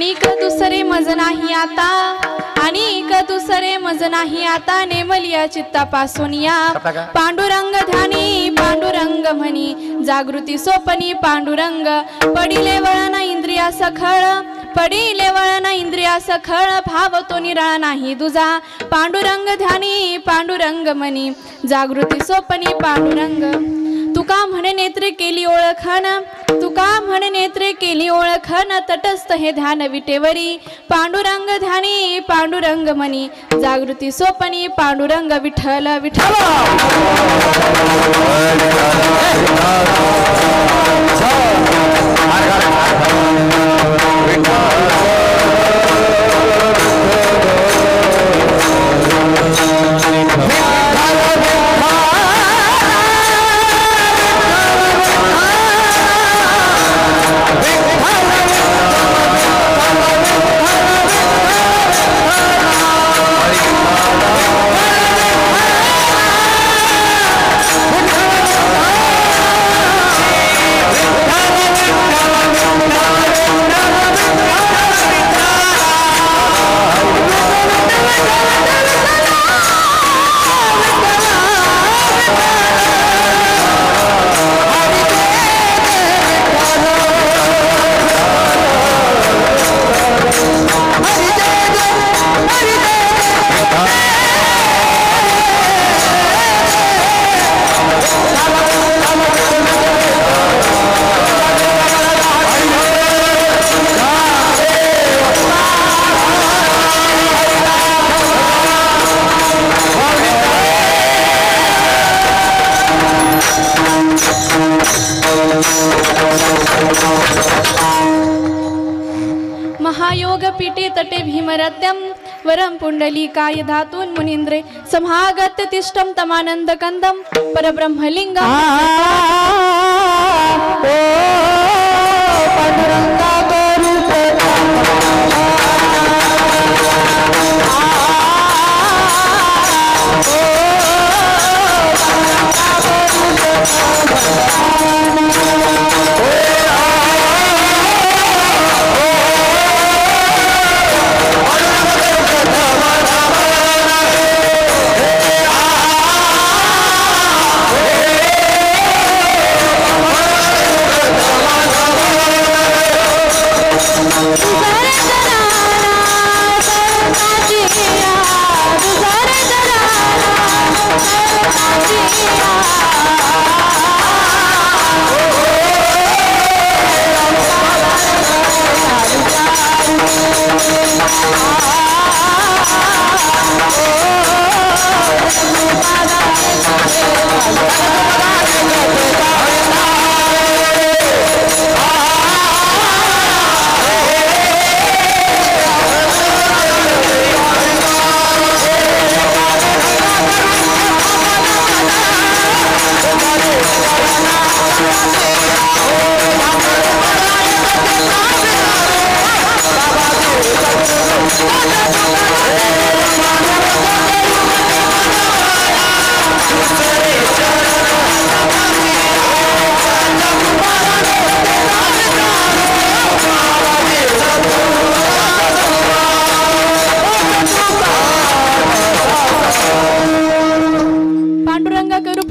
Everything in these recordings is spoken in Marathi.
आणिक दुसरे मज नाही आता, आणिक दुसरे मज नाही आता, नेमलिया चित्तापासून या पांडुरंग ध्यानी पांडुरंग म्हणी, जागृती सोपनी पांडुरंग, पडिले वळण इंद्रिया सखळ, पडिले वळण इंद्रिया सखळ, भाव तो निराळा नाही दुजा, पांडुरंग ध्यानी पांडुरंग म्हणी, जागृती सोपनी पांडुरंग. तुका म्हणे नेत्रे केली ओळखण, तुका म्हणे नेत्रे केली ओळखण, तटस्थ हे ध्यान विटेवरी, पांडुरंग ध्यानी पांडुरंग म्हणी, जागृती सोपनी पांडुरंग. विठ्ठल विठ्ठल महायोग पीठे तटे भीमरत्यम, वरम पुंडलीकाय धातून मुनींद्रे, समागत्य तिष्ठम तमानंद कंदम, परब्रह्मलिंगम.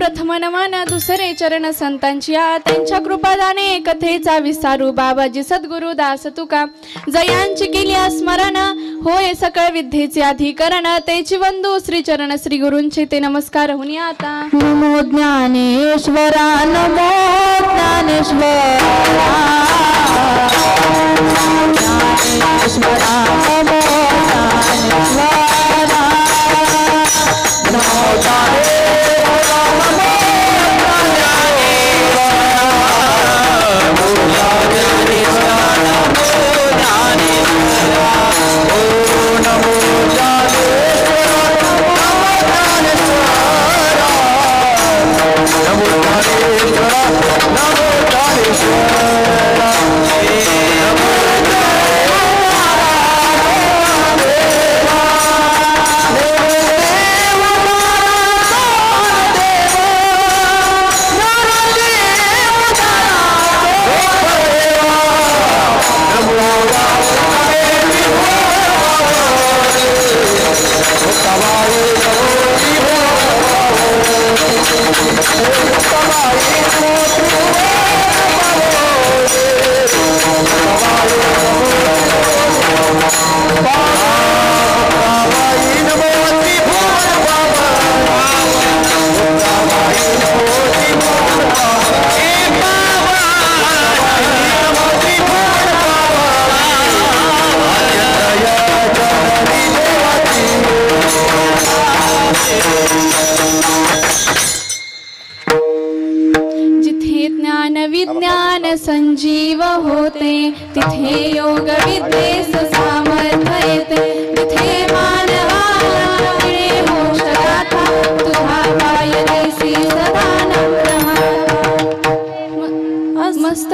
प्रथम नमन दुसरे चरण संतांची, त्यांच्या कृपादाने कथेचा विस्तारू, बाबाजी सद्गुरु दास तुका, जयांची केली स्मरण, होय सकळ विद्येचे अधिकरण, तेची वंदू श्री चरण श्री गुरूंचे ते नमस्कार होऊन आता. नमो ज्ञानेश्वरा, नमो ज्ञानेश्वरा, ज्ञानेश्वरा, नमो ज्ञानेश्वरा, नमो ज्ञानेश्वरा.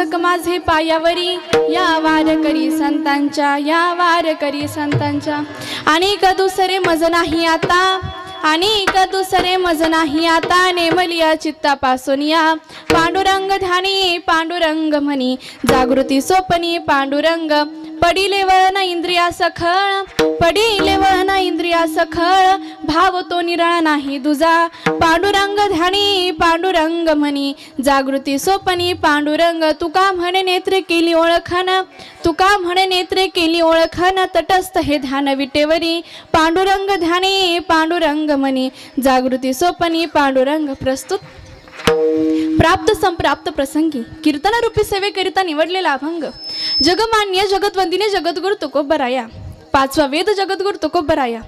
मस्तक माझे पायावरी या वारकरी संतांच्या, या वारकरी संतांच्या. अनेक दुसरे मज नाही आता, अनेक दुसरे मज नाही आता, नेमलिया चित्तापासून या पांडुरंग ध्यानी पांडुरंग म्हणी, जागृती स्वप्नी पांडुरंग. पडिले वळण इंद्रिया सखळ, पडिले वळण इंद्रिया सखळ, भाव तो निराळा नाही दुजा. पांडुरंग ध्यानी पांडुरंग म्हणी, जागृती स्वप्नी पांडुरंग. तुका म्हणे नेत्रे केली ओळखन, तुका म्हणे नेत्रे केली ओळखन, तटस्थ हे ध्यान विटेवरी. पांडुरंग ध्यानी पांडुरंग म्हणी, जागृती स्वप्नी पांडुरंग. प्रस्तुत प्राप्त संप्राप्त प्रसंगी कीर्तन रूपी सेवेकरिता निवडलेला अभंग. जगमान्य जगतवंदिने जगद्गुरु तुकोबराया, पाचवा वेद जगद्गुरु तुकोबराया.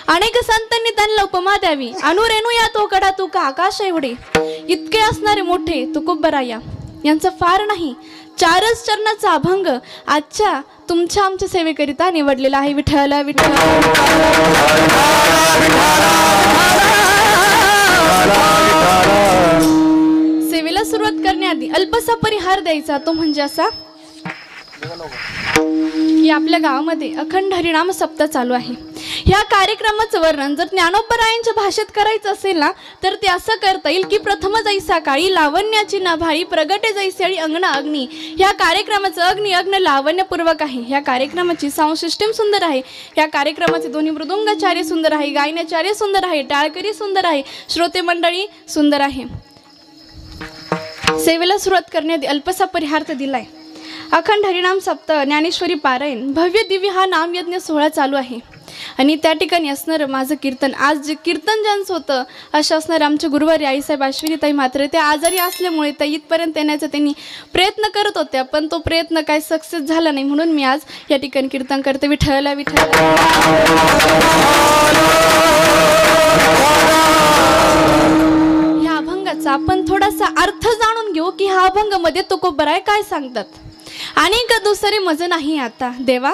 अनेक संतांनी त्यांना उपमा द्यावी, अनुरेणू या तो कडा तुका आकाश एवढे, इतके असणारे मोठे तुकोबराया. यांचं फार नाही, 4च चरणाचा अभंग आजच्या तुमच्या आमच्या सेवेकरिता निवडलेला आहे. विठ्ठल विठ्ठल सेवेला सुरुवात करण्याआधी अल्पसा परिहार द्यायचा, तो म्हणजे असा की आपल्या गावामध्ये अखंड हरिनाम सप्ताह चालू आहे. ह्या कार्यक्रमाचं वर्णन जर ज्ञानोबरायांच्या भाषेत करायचं असेल ना, तर ते असं करता येईल की प्रथम जैसा काळी लावण्याची नभाळी, प्रगटे जैसे आणि अंगणा अग्नी. ह्या कार्यक्रमाचं अग्न लावण्यपूर्वक आहे. ह्या कार्यक्रमाची साऊंड सिस्टीम सुंदर आहे. ह्या कार्यक्रमाचे दोन्ही मृदुंगाचार्य सुंदर आहे, गायनाचार्य सुंदर आहे, टाळकरी सुंदर आहे, श्रोते मंडळी सुंदर आहे. सेवेला सुरुवात करण्याआधी अल्पसा परिहार्थ दिलाय. अखंड हरिनाम सप्ताह, ज्ञानेश्वरी पारायण, भव्य दिव्य हा नामयज्ञ सोहळा चालू आहे. आणि त्या ठिकाणी असणारं माझं कीर्तन, आज जे कीर्तन ज्यांचं होतं अशा असणारे आमचे गुरुवारी आईसाहेब अश्विनीताई, मात्र त्या आजारी असल्यामुळे त्या इथपर्यंत येण्याचा त्यांनी प्रयत्न करत होत्या, पण तो प्रयत्न काय सक्सेस झाला नाही. म्हणून मी आज या ठिकाणी कीर्तन करते. विठ्ठल विठ्ठल. ह्या अभंगाचा आपण थोडासा अर्थ जाणून घेऊ की ह्या अभंगामध्ये तुकोबराय काय सांगतात. अनेक दुसरे मज नाही आता देवा,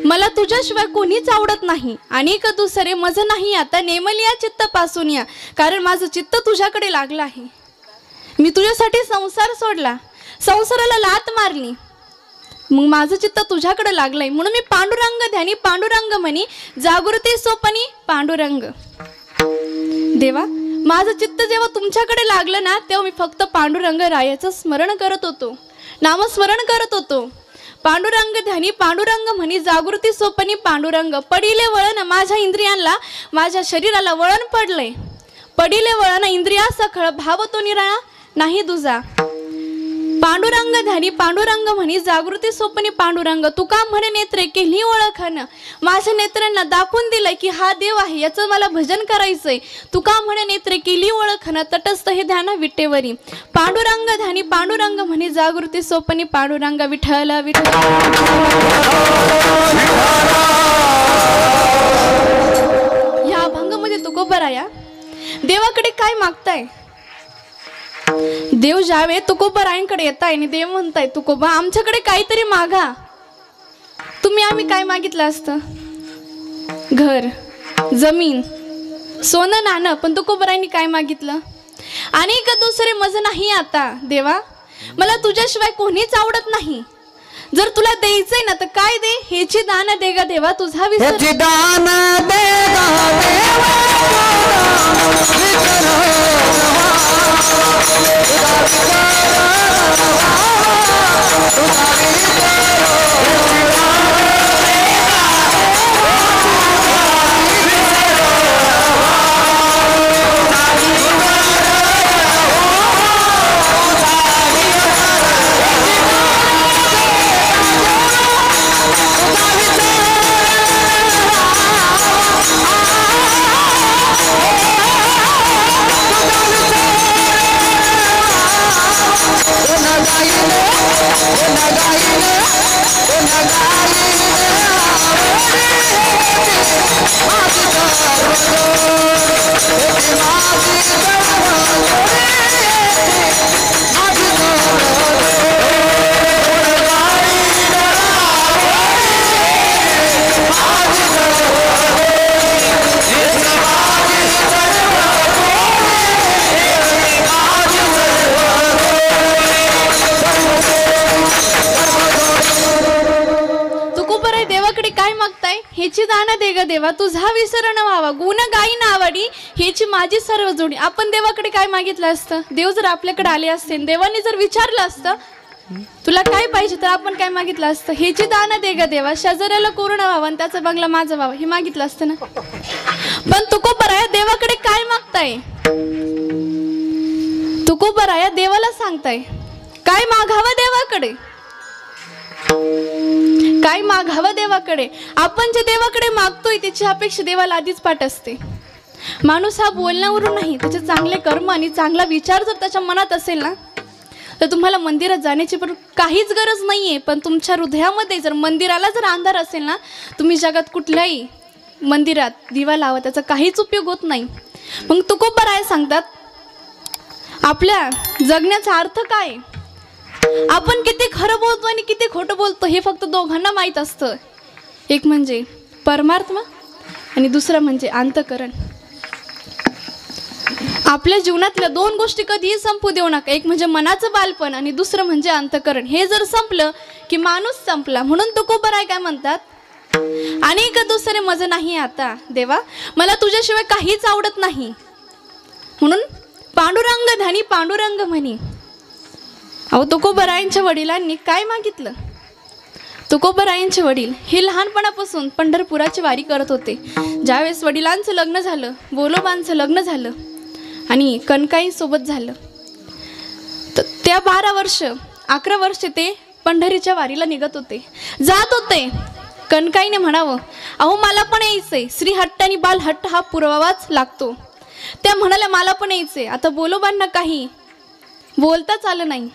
मला तुझ्याशिवाय कोणीच आवडत नाही. अनेक दुसरे मज नाही आता, नेमलिया चित्त पासून या. कारण माझं चित्त तुझ्याकडे लागलं आहे. मी तुझ्यासाठी संसार सोडला, संसाराला लात मारली, मग माझं चित्त तुझ्याकडे लागलंय. म्हणून मी पांडुरंग ध्यानी पांडुरंग म्हणी, जागृती स्वप्नी पांडुरंग. देवा, माझं चित्त जेव्हा तुमच्याकडे लागलं ना, तेव्हा मी फक्त पांडुरंग रायाचं स्मरण करत होतो, नामस्मरण करत होतो. पांडुरंग ध्यानी पांडुरंग म्हणी, जागृती स्वप्नी पांडुरंग. पडिले वळण माझ्या इंद्रियांना, माझ्या शरीराला वळण पडले. पडिले वळण इंद्रिया सखळ, भाव तो निराळा नाही दुजा. पांडुरंग ध्यानी पांडुरंग म्हणी, जागृती स्वप्नी पांडुरंग. तुका म्हणे नेत्रे केली ओळखन, माझ्या नेत्रांना दाखवून दिलंय की हा देव आहे, याचं मला भजन करायचंय. तुका म्हणे नेत्रे केली ओळखन, तटस्थ हे ध्यान विटेवरी. पांडुरंग ध्यानी पांडुरंग म्हणी, जागृती स्वप्नी पांडुरंग. विठ्ठल विठ्ठल. ह्या अभंगामध्ये तुकोबराया देवाकडे काय मागताय. देव ज्यावेळी तुकोबरायांकडे येत आहे आणि देव म्हणताय, तुकोबा आमच्याकडे काहीतरी मागा. आम्ही काय मागितलं असतं, घर, जमीन, सोनं नाणं, पण तुकोबरायांनी काय मागितलं. अनेक दुसरे मज नाही आता देवा, मला तुझ्याशिवाय कोणीच आवडत नाही. जर तुला द्यायचंय ना तर काय दे, हेची दान दे गा देवा, तुझा विसर. देवा तुझा विसर न व्हावा, गुण गाई नावाडी ह्याची माझी सर्व जोडी. आपण देवाकडे काय मागितलं असतं? देव जर आपल्याकडे आले असते, देवाने जर विचारलं असतं तुला काय पाहिजे, तर आपण काय मागितलं असतं? ह्याची दान दे ग देवा, शेजाऱ्याला कोरोना व्हावा आणि त्याचा बंगला माझा व्हावा, हे मागितलं असतं ना. पण तुकोबराया देवाकडे काय मागताय? तुकोबराया देवाला सांगताय काय मागावं देवाकडे, काय मागावं देवाकडे. आपण जे देवाकडे मागतोय त्याची अपेक्षा देवाला आधीच पाठ असते. माणूस हा बोलण्यावरून नाही, त्याचे चांगले कर्म आणि चांगला विचार जर त्याच्या मनात असेल ना, तर तुम्हाला मंदिरात जाण्याची पण काहीच गरज नाहीये. पण तुमच्या हृदयामध्ये जर मंदिराला जर अंधार असेल ना, तुम्ही जगात कुठल्याही मंदिरात दिवा लावा, त्याचा काहीच उपयोग होत नाही. मग तुकोबराया सांगतात आपल्या जगण्याचा अर्थ काय, आपण किती खरं बोलतो आणि किती खोटं बोलतो हे फक्त दोघांना माहीत असतं. एक म्हणजे परमात्मा आणि दुसरं म्हणजे अंतःकरण. आपल्या जीवनातल्या दोन गोष्टी कधीही संपू देऊ नका. एक म्हणजे मनाचं बालपण आणि दुसरं म्हणजे अंतःकरण. हे जर संपलं की माणूस संपला. म्हणून तुकोबराय काय म्हणतात, अनेक दुसरे मज नाही आता देवा, मला तुझ्याशिवाय काहीच आवडत नाही. म्हणून पांडुरंग ध्यानी पांडुरंग म्हणी. अहो तुकोबरायांच्या वडिलांनी काय मागितलं? तुकोबरायांचे वडील हे लहानपणापासून पंढरपुराची वारी करत होते. ज्यावेळेस वडिलांचं लग्न झालं, बोलोबांचं लग्न झालं आणि कनकाईसोबत झालं, तर त्या 11 वर्ष ते पंढरीच्या वारीला निघत होते, जात होते. कनकाईने म्हणावं, अहो मला पण यायचंय. श्री हट्ट आणि बाल हट्ट हा पुरवावाच लागतो. त्या म्हणाल्या मला पण यायचंय. आता बोलोबांना काही बोलताच आलं नाही,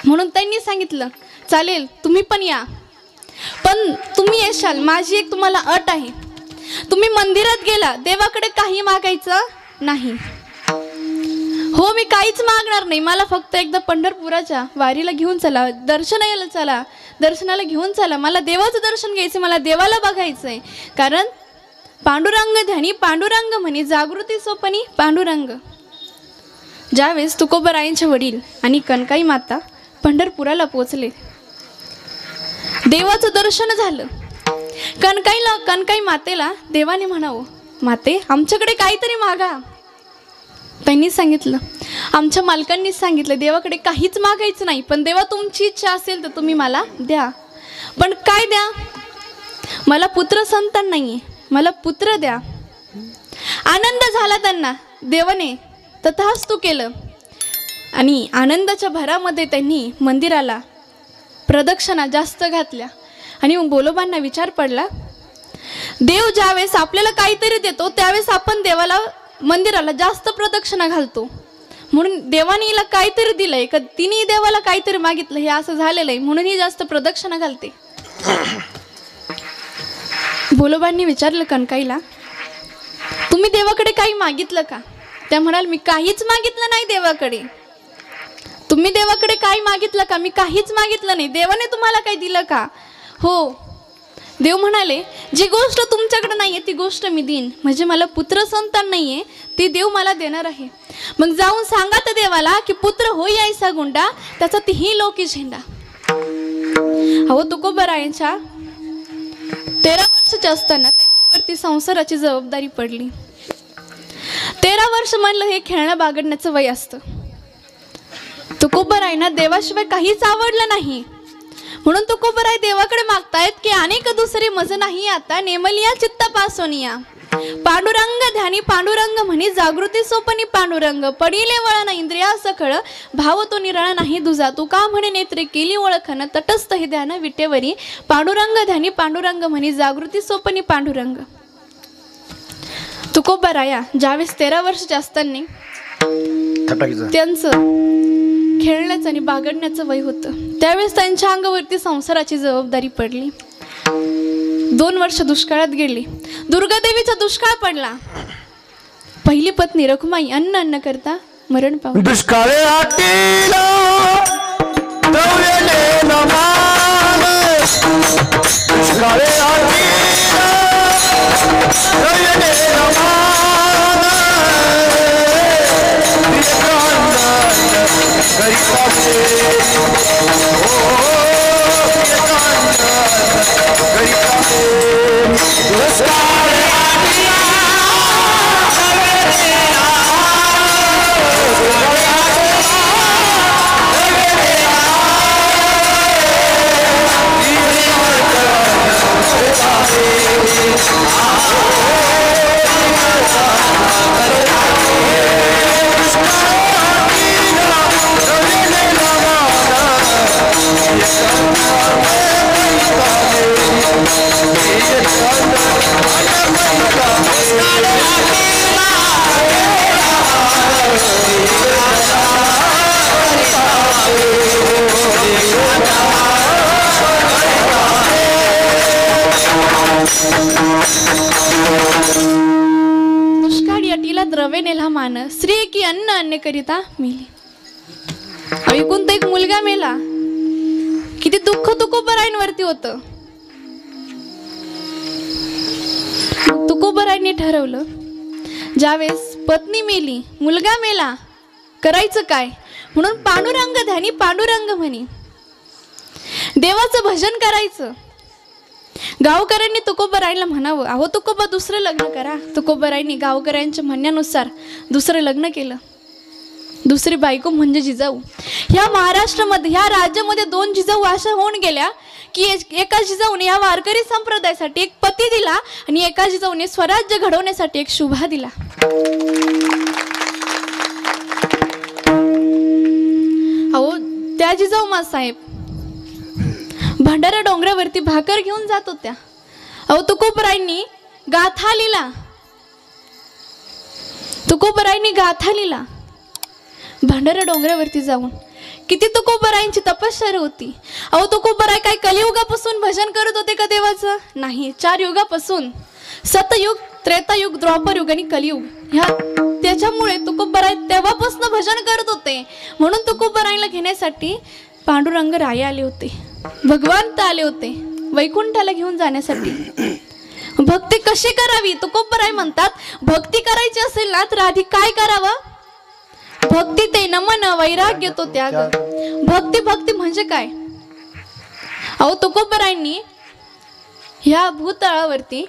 म्हणून त्यांनी सांगितलं चालेल तुम्ही पण या, पण तुम्ही येशाल, माझी एक तुम्हाला अट आहे. तुम्ही मंदिरात गेला, देवाकडे काही मागायचं नाही. हो मी काहीच मागणार नाही, मला फक्त एकदा पंढरपुराच्या वारीला घेऊन चला, दर्शनाला घेऊन चला. मला देवाचं दर्शन घ्यायचं, मला देवाला बघायचंय. कारण पांडुरंग ध्यानी पांडुरंग म्हणी, जागृती सोपनी पांडुरंग. ज्यावेळेस तुकोबरायांचे वडील आणि कनकाई माता पंढरपुराला पोचले, देवाचं दर्शन झालं. कनकाई मातेला देवाने म्हणावं, माते आमच्याकडे काहीतरी मागा. त्यांनी सांगितलं, आमच्या मालकांनीच सांगितलं देवाकडे काहीच मागायचं नाही, पण देवा तुमची इच्छा असेल तर तुम्ही मला द्या. पण काय द्या? मला पुत्र संतान नाहीये, मला पुत्र द्या. आनंद झाला त्यांना. देवाने तथास्तु केलं आणि आनंदाच्या भरामध्ये त्यांनी मंदिराला प्रदक्षिणा जास्त घातल्या. आणि मग बोलोबांना विचार पडला, देव ज्यावेळेस आपल्याला काहीतरी देतो त्यावेळेस आपण देवाला मंदिराला जास्त प्रदक्षिणा घालतो. म्हणून देवाने हिला काहीतरी दिलंय, तिने देवाला काहीतरी मागितलं, हे असं झालेलं आहे, म्हणून ही जास्त प्रदक्षिणा घालते. बोलोबांनी विचारलं कनकाईला, तुम्ही देवाकडे काही मागितलं का? त्या म्हणाल, मी काहीच मागितलं नाही देवाकडे. तुम्ही देवाकडे काही मागितलं का? मी काहीच मागितलं नाही. देवाने तुम्हाला काही दिलं का? हो. देव म्हणाले, जी गोष्ट तुमच्याकडे नाहीये ती गोष्ट मी देईन. म्हणजे मला पुत्र संतान नाहीये, ती देव मला देणार आहे. मग जाऊन सांगा त्या देवाला की पुत्र होई ऐसा गुंडा, त्याचा तिही लोकी झेंडा. अहो तुकोबरायांच्या 13 वर्षाचे असताना त्यांच्यावरती संसाराची जबाबदारी पडली. 13 वर्ष म्हणलं हे खेळणं बागडण्याचं वय असतं. तुकोबरायांना देवाशिवाय काहीच आवडलं नाही. म्हणून तुकोबराय देवाकडे मागतायत की अनेक दुसरे मज नाही आता, नेमलिया चित्तापासोनिया. पांडुरंग ध्यानी पांडुरंग म्हणी, जागृती सोपनी पांडुरंग. पडिले वळण इंद्रिया सखळ, भाव तो निराळा नाही दुजा. तू का म्हणे नेत्रे केली ओळखन, तटस्थ हे ध्यान विटेवरी. पांडुरंग ध्यानी पांडुरंग म्हणी, जागृती सोपनी पांडुरंग. तुकोबराया ज्यावेळेस 13 वर्षाचे असताना त्यांचं खेळण्याचं आणि बागडण्याचं वय होतं, त्यावेळेस त्यांच्या अंगावरती संसाराची जबाबदारी पडली. 2 वर्ष दुष्काळात गेली. दुर्गादेवीचा दुष्काळ पडला. पहिली पत्नी रखुमाई अन्न करता मरण पावली. दुष्काळे आटीला दौऱ्याने नमान, दुष्काळे आटीला दौऱ्याने नमान, गरीबाचे गरीबाचे द्रव्य नेला मान, स्त्री की अन्न अन्नकरिता मेली. ऐकून तर एक मुलगा मेला. किती दुःख तुकोबरायांवरती होतं. तुकोबरायांनी ठरवलं, ज्यावेळेस पत्नी मेली, मुलगा मेला, करायचं काय? म्हणून पांडुरंग ध्यानी पांडुरंग म्हणी देवाचं भजन करायचं. गावकऱ्यांनी तुकोबरायला म्हणावं, अहो तुकोबा दुसरं लग्न करा. तुकोबरायांनी गावकऱ्यांच्या म्हणण्यानुसार दुसरं लग्न केलं. दुसरी बायको म्हणजे जिजाऊ. ह्या महाराष्ट्रामध्ये, ह्या राज्यामध्ये 2 जिजाऊ अशा होऊन गेल्या की एका जिजाऊने या वारकरी संप्रदायासाठी एक पती दिला आणि एका जिजाऊने स्वराज्य घडवण्यासाठी एक शुभा दिला. अहो त्या जिजाऊ मासाहेब भंडारा डोंगरावरती भाकर घेऊन जात होत्या. अहो तुकोबरायांनी गाथा लिहिला. तुकोबरायांनी गाथा लिहिला भंडारा डोंगरावरती जाऊन. किती तुकोबरायांची तपश्चर्या होती. अहो तुकोबराय काय कलियुगापासून भजन करत होते का देवाचं? नाही, 4 युगापासून, सतयुग, त्रेतायुग, द्वापरयुग आणि कलियुग, ह्या त्याच्यामुळे तुकोबराय तेव्हापासून भजन करत होते. म्हणून तुकोबरायला घेण्यासाठी पांडुरंग राय आले होते, भगवंत आले होते वैकुंठाला घेऊन जाण्यासाठी. भक्ती कशी करावी? तुकोबराय म्हणतात, भक्ती करायची असेल ना तर आधी काय करावं? भक्ती ते नमन, वैराग्य तो त्याग. भक्ती भक्ती म्हणजे काय? अहो तुकोबरायांनी ह्या भूतळावरती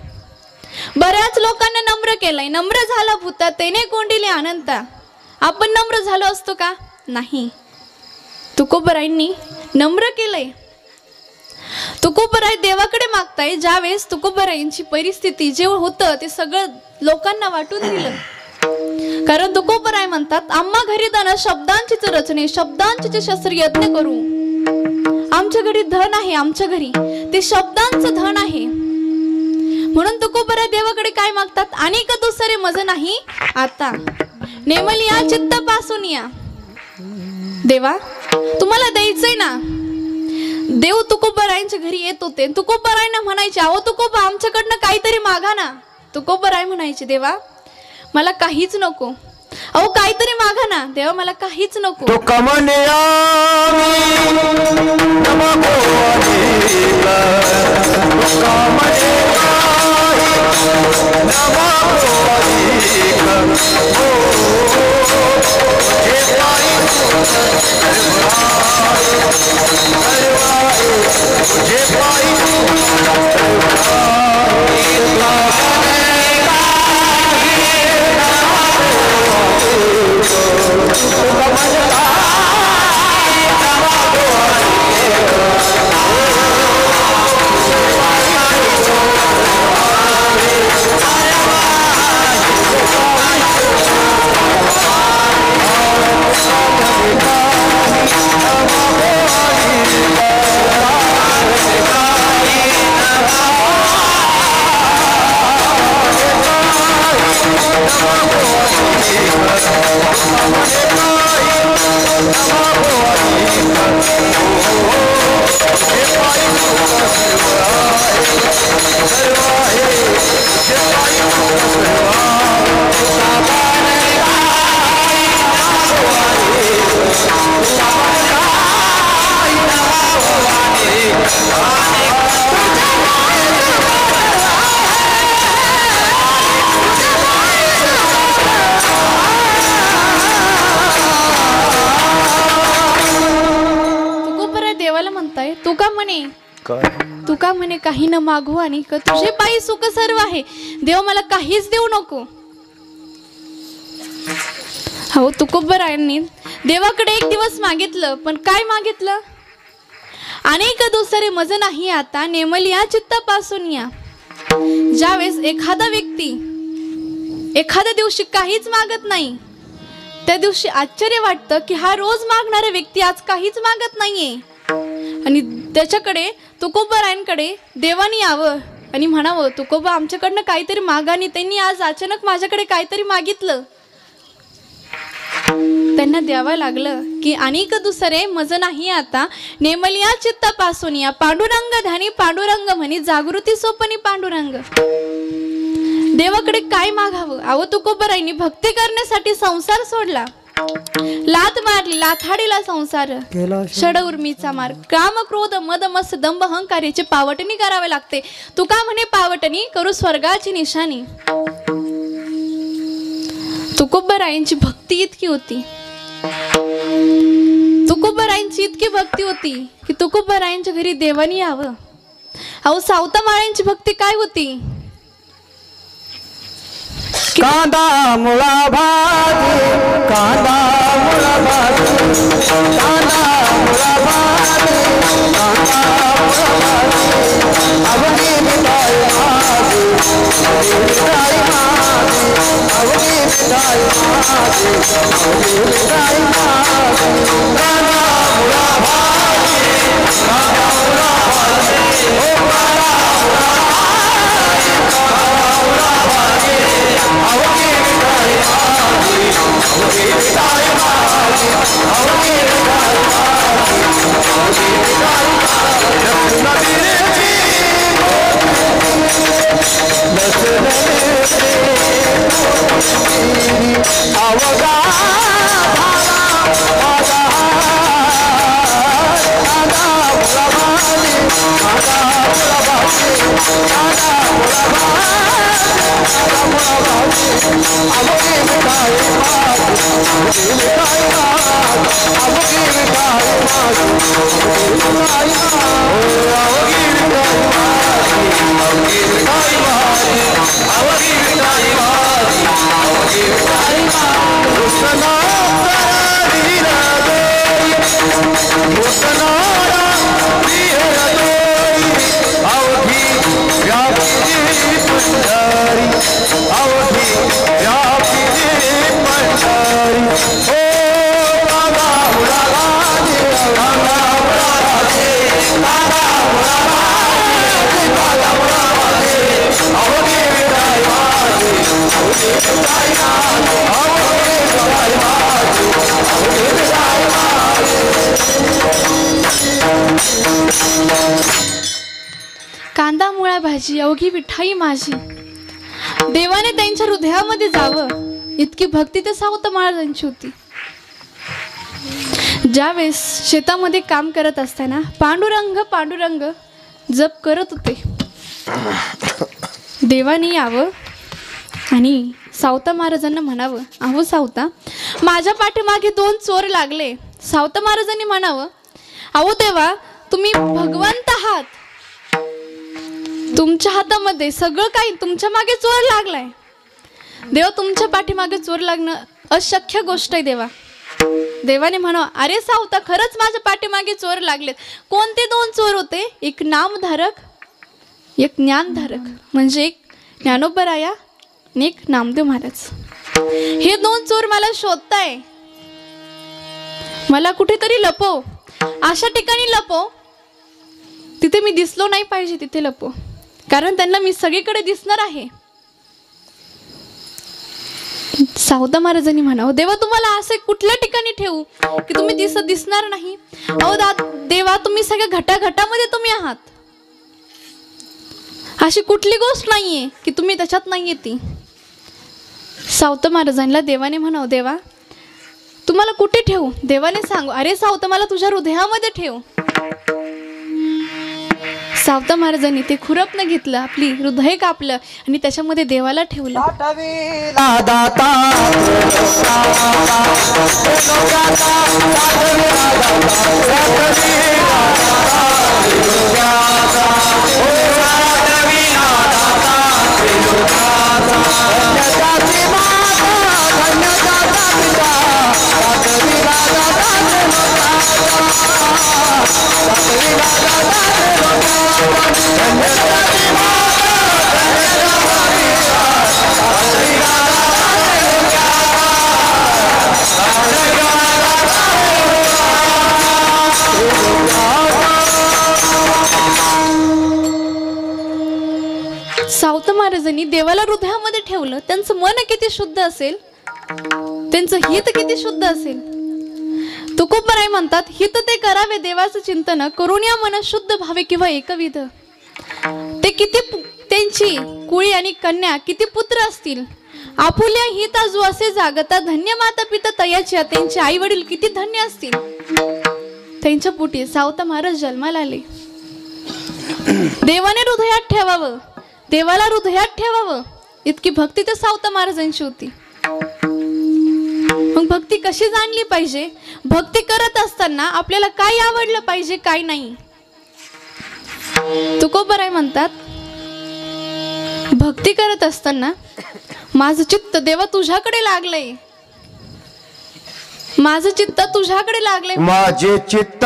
बऱ्याच लोकांना नम्र केलंय. नम्र झाला भूता तेने कोंडिले अनंता. आपण नम्र झालो असतो का? नाही. तुकोबरायांनी नम्र केलंय. तुकोबराय देवाकडे मागताय. ज्यावेळेस तुकोबरायांची परिस्थिती जे होतं ते सगळं लोकांना वाटून दिलं. कारण तुकोबराय म्हणतात, आम्हा घरी धन शब्दांचीच रचने, शब्दांचे शस्त्र यज्ञ करू. आमच्या घरी धन आहे, आमच्या घरी ते शब्दांचं धन आहे. म्हणून तुकोबराय देवाकडे काय मागतात? अनेक दुसरे मज नाही आता, नेमलिया चित्त पासून या. देवा तुम्हाला द्यायचंय ना. देव तुकोबरायांच्या घरी येत होते. तुकोबरायांना म्हणायचे, अहो तुकोबा आमच्याकडनं काहीतरी मागा ना. तुकोबराय म्हणायचे, देवा मला काहीच नको. अहो काहीतरी मागा ना. देवा मला काहीच नको. तो कमनिया तुका म्हणे काही न मागू आणि तुझे पायी सुख सर्व आहे. देव मला काहीच देऊ नको. हो तुकोबरायांनी देवाकडे एक दिवस मागितलं, पण काय मागितलं? अनेक दुसरे मज नाही आता, नेमलिया चित्तापासून या. ज्यावेळेस एखादा व्यक्ती एखाद्या दिवशी काहीच मागत नाही, त्या दिवशी आश्चर्य वाटतं की हा रोज मागणारा व्यक्ती आज काहीच मागत नाहीये. आणि त्याच्याकडे तुकोबरायांकडे देवानी यावं आणि म्हणावं, तुकोबा आमच्याकडनं काहीतरी मागा. आणि त्यांनी आज अचानक माझ्याकडे काहीतरी मागितलं. त्यांना द्यावं लागलं की अनेक दुसरे मज नाही आता, नेमलिया चित्तापासून या. पांडुरंग ध्यानी पांडुरंग म्हणी, जागृती सोपनी पांडुरंग. देवाकडे काय मागावं? अहो तुकोबराईंनी भक्ती करण्यासाठी संसार सोडला, लात मारली, लाथाडीला संसार, षड उर्मीचा मार, काम क्रोध मद मस्त दंभ अहंकार याची पावटणी करावे लागते. तुका म्हणे पावटणी करू स्वर्गाची निशाणी. तुकोबरायांची भक्ती इतकी होती, तुकोबरायांची इतकी भक्ती होती की तुकोबरायांच्या घरी देवानी यावं. अहो सावतामाळ्यांची भक्ती काय होती? कांदा मुळा भाजी, कांदा मुळा भाजी, कांदा मुळा भाजी, कांदा मुळा भाजी, अवघी मिठाई माझी, मिठाई माझी, अवघी मिठाई माझी, अवघी मिठाई माझी. कांदा मुळा भाजी, कांदा मुळा भाजी, ओ कांदा मुळा भाजी, कांदा मुळा भाजी, अवघी मिठाई माझी, अवघी मिठाई माझी, अवघी मिठाई माझी, अवघी मिठाई माझी. नदीची अवघा कांदा मुळा भाजी अवघी मिठाई माझी. देवाने त्यांच्या हृदयामध्ये जावं इतकी भक्ती ते सावता महाराजांची होती. ज्यावेळेस शेतामध्ये काम करत असताना पांडुरंग पांडुरंग जप करत होते. देवाने यावं आणि सावता महाराजांना म्हणावं, अहो सावता माझ्या पाठीमागे 2 चोर लागले. सावता महाराजांनी म्हणावं, अहो देवा तुम्ही भगवंत आहात, तुमच्या हातामध्ये सगळं काही, तुमच्या मागे चोर लागलाय. देवा तुमच्या पाठीमागे चोर लागणं अशक्य गोष्ट आहे देवा. देवाने म्हणावं, अरे सावता खरंच माझ्या पाठीमागे चोर लागलेत. कोणते 2 चोर होते? एक नामधारक, एक ज्ञानधारक, म्हणजे एक ज्ञानोबराया आणि एक नामदेव महाराज. हे 2 चोर मला शोधताय, मला कुठेतरी लपव, अशा ठिकाणी लपव तिथे मी दिसलो नाही पाहिजे, तिथे लपव, कारण त्यांना मी सगळीकडे दिसणार आहे. सावता महाराजांनी म्हणावं, देवा तुम्हाला असे कुठल्या ठिकाणी ठेवू की तुम्ही दिसणार नाही? अहो देवा तुम्ही सगळ्या घटाघटामध्ये तुम्ही आहात, अशी कुठली गोष्ट नाहीये की तुम्ही त्याच्यात नाही येते. सावता महाराजांना देवाने म्हणावं, देवा तुम्हाला कुठे ठेवू? देवाने सांगू, अरे सावता मला तुझ्या हृदयामध्ये ठेव. सावता महाराजांनी ते खुरपणं घेतलं, आपली हृदय कापलं आणि त्याच्यामध्ये देवाला ठेवलं. सावता महाराजांनी देवाला हृदयामध्ये ठेवलं. त्यांचं मन किती शुद्ध असेल, त्यांचं हित किती शुद्ध असेल. तुकोबराय म्हणतात, हित ते करावे देवाचं चिंतन, करून या मन शुद्ध भावे किंवा एकविध. ते किती त्यांची कुळी आणि कन्या किती पुत्र असतील. आपुल्या हिता जो असे जागता धन्य माता पिता तयाच्या. त्यांचे आई वडील किती धन्य असतील. त्यांच्या पोटी सावता महाराज जन्माला आले. देवाने हृदयात ठेवावं, देवाला हृदयात ठेवावं इतकी भक्ती तर सावता महाराजांची होती. मग भक्ती कशी जाणली पाहिजे, भक्ती करत असताना आपल्याला काय आवडलं पाहिजे काय नाही. तुकोबराय म्हणतात, भक्ती करत असताना माझं चित्त देवा तुझ्याकडे लागलंय, माझं चित्त तुझ्याकडे लागलंय. माझे चित्त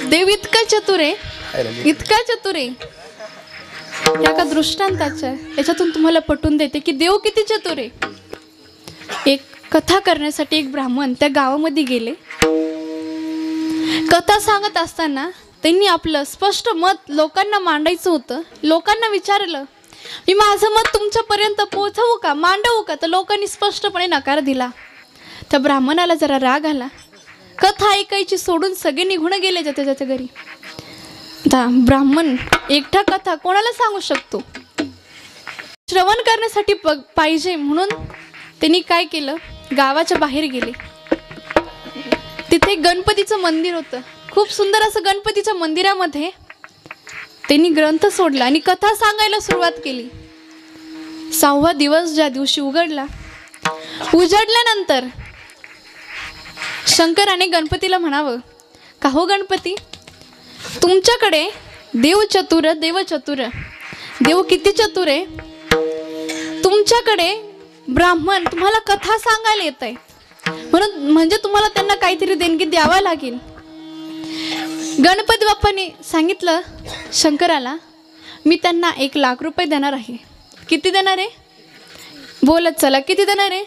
देव इतका चतुर आहे, इतका चतुर आहे. एका दृष्टांताच्या याच्यातून तुम्हाला पटवून देते की देव किती चतुर आहे. एक कथा करण्यासाठी एक ब्राह्मण त्या गावामध्ये गेले. कथा सांगत असताना त्यांनी आपलं स्पष्ट मत लोकांना मांडायचं होतं. लोकांना विचारलं, मी माझं मत तुमच्यापर्यंत पोहोचवू का, मांडवू का? तर लोकांनी स्पष्टपणे नकार दिला. त्या ब्राह्मणाला जरा राग आला. कथा ऐकायची सोडून सगळे निघून गेले ज्याच्या ज्याच्या घरी. आता ब्राह्मण एकटा कथा कोणाला सांगू शकतो, श्रवण करण्यासाठी पाहिजे म्हणून त्यांनी काय केलं, गावाच्या बाहेर गेले. तिथे गणपतीचं मंदिर होतं. खूप सुंदर असं गणपतीच्या मंदिरामध्ये त्यांनी ग्रंथ सोडला आणि कथा सांगायला सुरुवात केली. 6वा दिवस ज्या दिवशी उजडल्यानंतर शंकराने गणपतीला म्हणावं, का हो गणपती, तुमच्याकडे देव चतुर, देव चतुर, देव किती चतुर आहे. तुमच्याकडे ब्राह्मण तुम्हाला कथा सांगायला येत आहे म्हणून म्हणजे तुम्हाला त्यांना काहीतरी देणगी द्यावा लागेल. गणपती बाप्पाने सांगितलं शंकराला, मी त्यांना 1 लाख रुपये देणार आहे. किती देणार आहे बोलत चला, किती देणार आहे?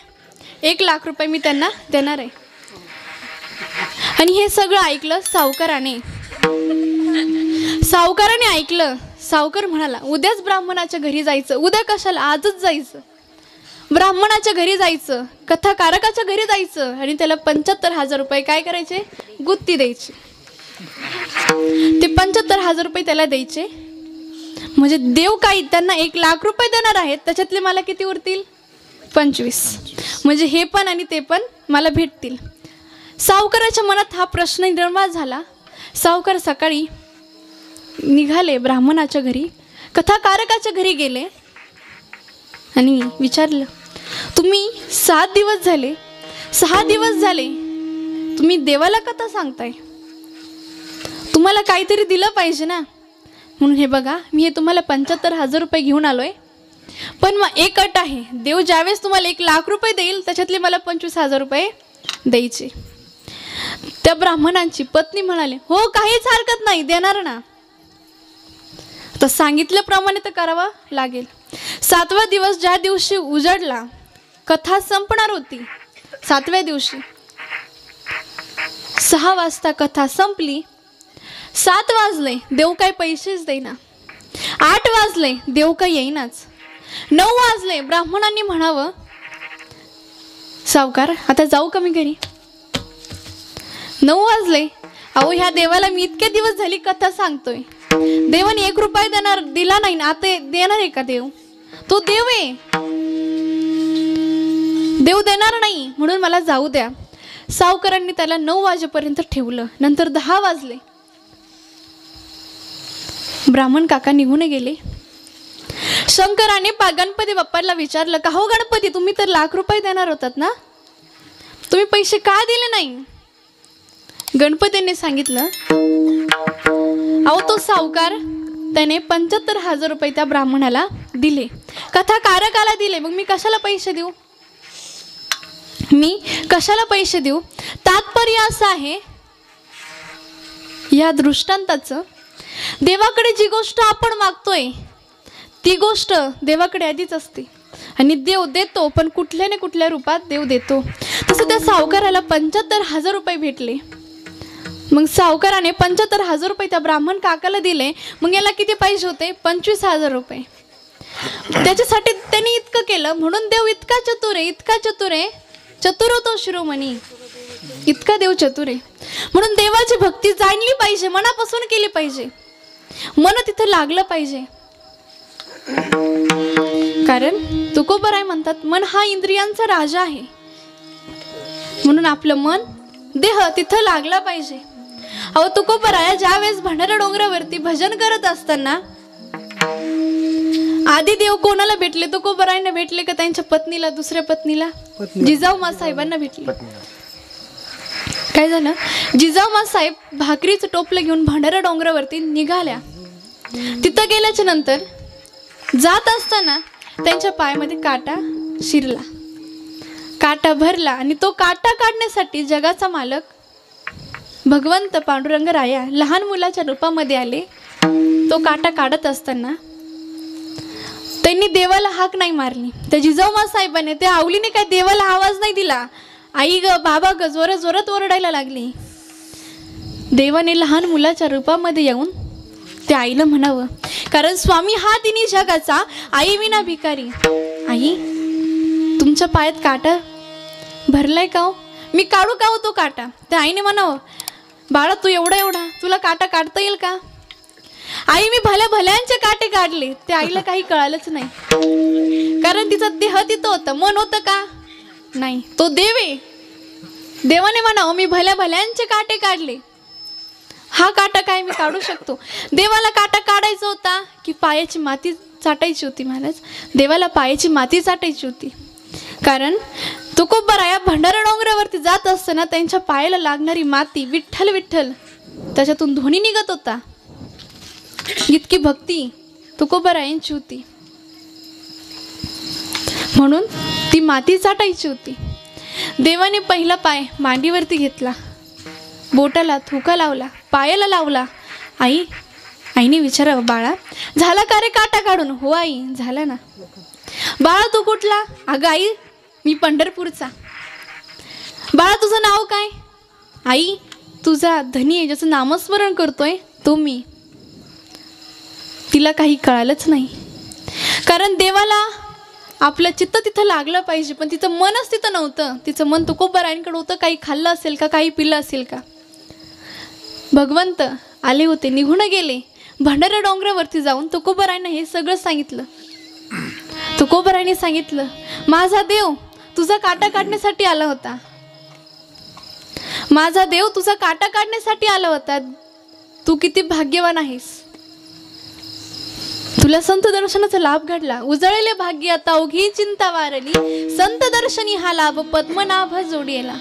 1 लाख रुपये मी त्यांना देणार आहे. आणि हे सगळं ऐकलं सावकाराने. सावकाराने ऐकलं. सावकार म्हणाला, उद्याच ब्राह्मणाच्या घरी जायचं. उद्या कशाला, आजच जायचं. ब्राह्मणाच्या घरी जायचं, कथाकारकाच्या घरी जायचं आणि त्याला 75,000 रुपये काय करायचे, गुत्ती द्यायची. ते 75,000 रुपये त्याला द्यायचे. म्हणजे देव काही त्यांना 1 लाख रुपये देणार आहेत, त्याच्यातले मला किती उरतील, 25. म्हणजे हे पण आणि ते पण मला भेटतील. सावकाराच्या मनात हा प्रश्न निर्माण झाला. सावकार सकाळी निघाले ब्राह्मणाच्या घरी, कथाकारकाच्या घरी गेले आणि विचारलं, तुम्ही 6 दिवस झाले, 6 दिवस झाले तुम्ही देवाला कथा सांगताय, तुम्हाला काहीतरी दिलं पाहिजे ना. म्हणून हे बघा, मी हे तुम्हाला 75,000 रुपये घेऊन आलोय. पण मग एक अट आहे, देव ज्यावेळेस तुम्हाला 1 लाख रुपये देईल त्याच्यातले मला 25,000 रुपये द्यायचे. त्या ब्राह्मणांची पत्नी म्हणाले, हो काहीच हरकत नाही, देणार ना. तर सांगितल्याप्रमाणे तर करावं लागेल. 7वा दिवस ज्या दिवशी उजडला, कथा संपणार होती. 7व्या दिवशी 6 वाजता कथा संपली. 7 वाजले, देव काही पैसेच देईना. 8 वाजले, देव काही येईनाच. 9 वाजले, ब्राह्मणांनी म्हणावं, सावकार आता जाऊ का मी घरी. 9 वाजले, अहो ह्या देवाला मी इतके दिवस झाली कथा सांगतोय, देवाने 1 रुपया दिला नाही ना, आता देणार आहे का देव? तो देव आहे, देव देणार नाही, म्हणून मला जाऊ द्या. सावकारांनी त्याला 9 वाजेपर्यंत ठेवलं. नंतर 10 वाजले, ब्राह्मण काका निघून गेले. शंकराने गणपती बाप्पाला विचारलं का हो गणपती, तुम्ही तर ₹1,00,000 देणार होतात ना, तुम्ही पैसे का दिले नाही? गणपतीने सांगितलं, अहो तो सावकार त्याने ₹75,000 त्या ब्राह्मणाला दिले, कथाकारकाला दिले, मग मी कशाला पैसे देऊ? मी कशाला पैसे देऊ? तात्पर्य असं आहे या दृष्टांताचं, देवाकडे जी गोष्ट आपण मागतोय ती गोष्ट देवाकडे आधीच असते आणि देव देतो, पण कुठल्या ना कुठल्या रूपात देव देतो. तसं त्या सावकाराला ₹75,000 भेटले. मग सावकाराने ₹75,000 त्या ब्राह्मण काकाला दिले. मग याला किती पाहिजे होते? ₹25,000. त्याच्यासाठी त्यांनी इतकं केलं, म्हणून देव इतका चतुर आहे, इतका चतुर आहे, चतुर होतो शिरोमणी, इतका देव चतुर आहे. म्हणून देवाची भक्ती जाणली पाहिजे, मनापासून केली पाहिजे, मन तिथं लागलं पाहिजे. कारण तुकोबराय म्हणतात मन हा इंद्रियांचा राजा आहे, म्हणून आपलं मन देह तिथं लागला पाहिजे. अहो तुकोबराय ज्या वेळेस भंडारा डोंगरावरती भजन करत असताना आधी देव कोणाला भेटले? तुकोबरायने भेटले का त्यांच्या पत्नीला, दुसऱ्या पत्नीला जिजाऊ मासाहेबांना भेटले. काय झालं? जिजाऊ मासाहेब भाकरीचं टोपलं घेऊन भंडारा डोंगरावरती निघाल्या. तिथं गेल्याच्या नंतर जात असताना त्यांच्या पायामध्ये काटा शिरला, काटा भरला आणि तो काटा काढण्यासाठी जगाचा मालक भगवंत पांडुरंग राया लहान मुलाच्या रूपामध्ये आले. तो काटा काढत असताना त्यांनी देवाला हाक नाही मारली. त्या जिजाऊ मासाहेबाने त्या आवलीने काय देवाला आवाज नाही दिला, आई ग बाबा ग जोरात जोरात ओरडायला लागली. देवाने लहान मुलाच्या रूपामध्ये येऊन त्या आईला म्हणावं, कारण स्वामी हा तिन्ही जगाचा, आई विना भिकारी. आई तुमच्या पायात काटा भरलाय का हो? मी काढू का हो तो काटा? त्या आईने म्हणावं, बाळा तू एवढा तुला काटा काढता येईल का? आई मी भल्यांचे काटे काढले. त्या आईला काही कळालंच नाही, कारण तिचा देह तिथं होतं, मन होतं का? नाही, तो देव आहे. देवाने म्हणावं मी भल्यांचे काटे काढले, हा काटा काय मी काढू शकतो? देवाला काटा काढायचा होता की पायाची माती चाटायची होती? महाराज, देवाला पायाची माती चाटायची होती. कारण तुकोबराया भंडारा डोंगरावरती जात असताना त्यांच्या पायाला लागणारी माती विठ्ठल विठ्ठल त्याच्यातून ध्वनी निघत होता. इतकी भक्ती तुकोबरायांची होती, म्हणून ती माती चाटायची होती. देवाने पहिला पाय मांडीवरती घेतला, बोटाला थुका लावला, पायाला लावला. आईने विचारावं, बाळा झाला का रे काटा काढून? हो आई झाला ना. बाळा तू कुठला? अगं आई मी पंढरपूरचा. बाळा तुझं नाव काय? आई तुझा धनी आहे, ज्याचं नामस्मरण करतोय तो मी. तिला काही कळालंच नाही, कारण देवाला आपलं चित्त तिथं लागलं पाहिजे, पण तिचं मनच तिथं नव्हतं. तिचं मन तुकोबरायांकडे होतं. काही खाल्लं असेल का, काही पिल्लं असेल का? भगवंत आले होते, निघून गेले. भंडारा डोंगरावरती जाऊन तुकोबरायांना हे सगळं सांगितलं. तुकोबरायांनी सांगितलं, माझा देव तुझा काटा काढण्यासाठी आला होता, माझा देव तुझा काटा काढण्यासाठी आला होता. तू किती भाग्यवान आहेस, तुला संत दर्शनाचा लाभ घडला. उजळले भाग्य आता ओघी चिंता वारली, संत दर्शनी हा लाभ पद्मनाभ जोडीला.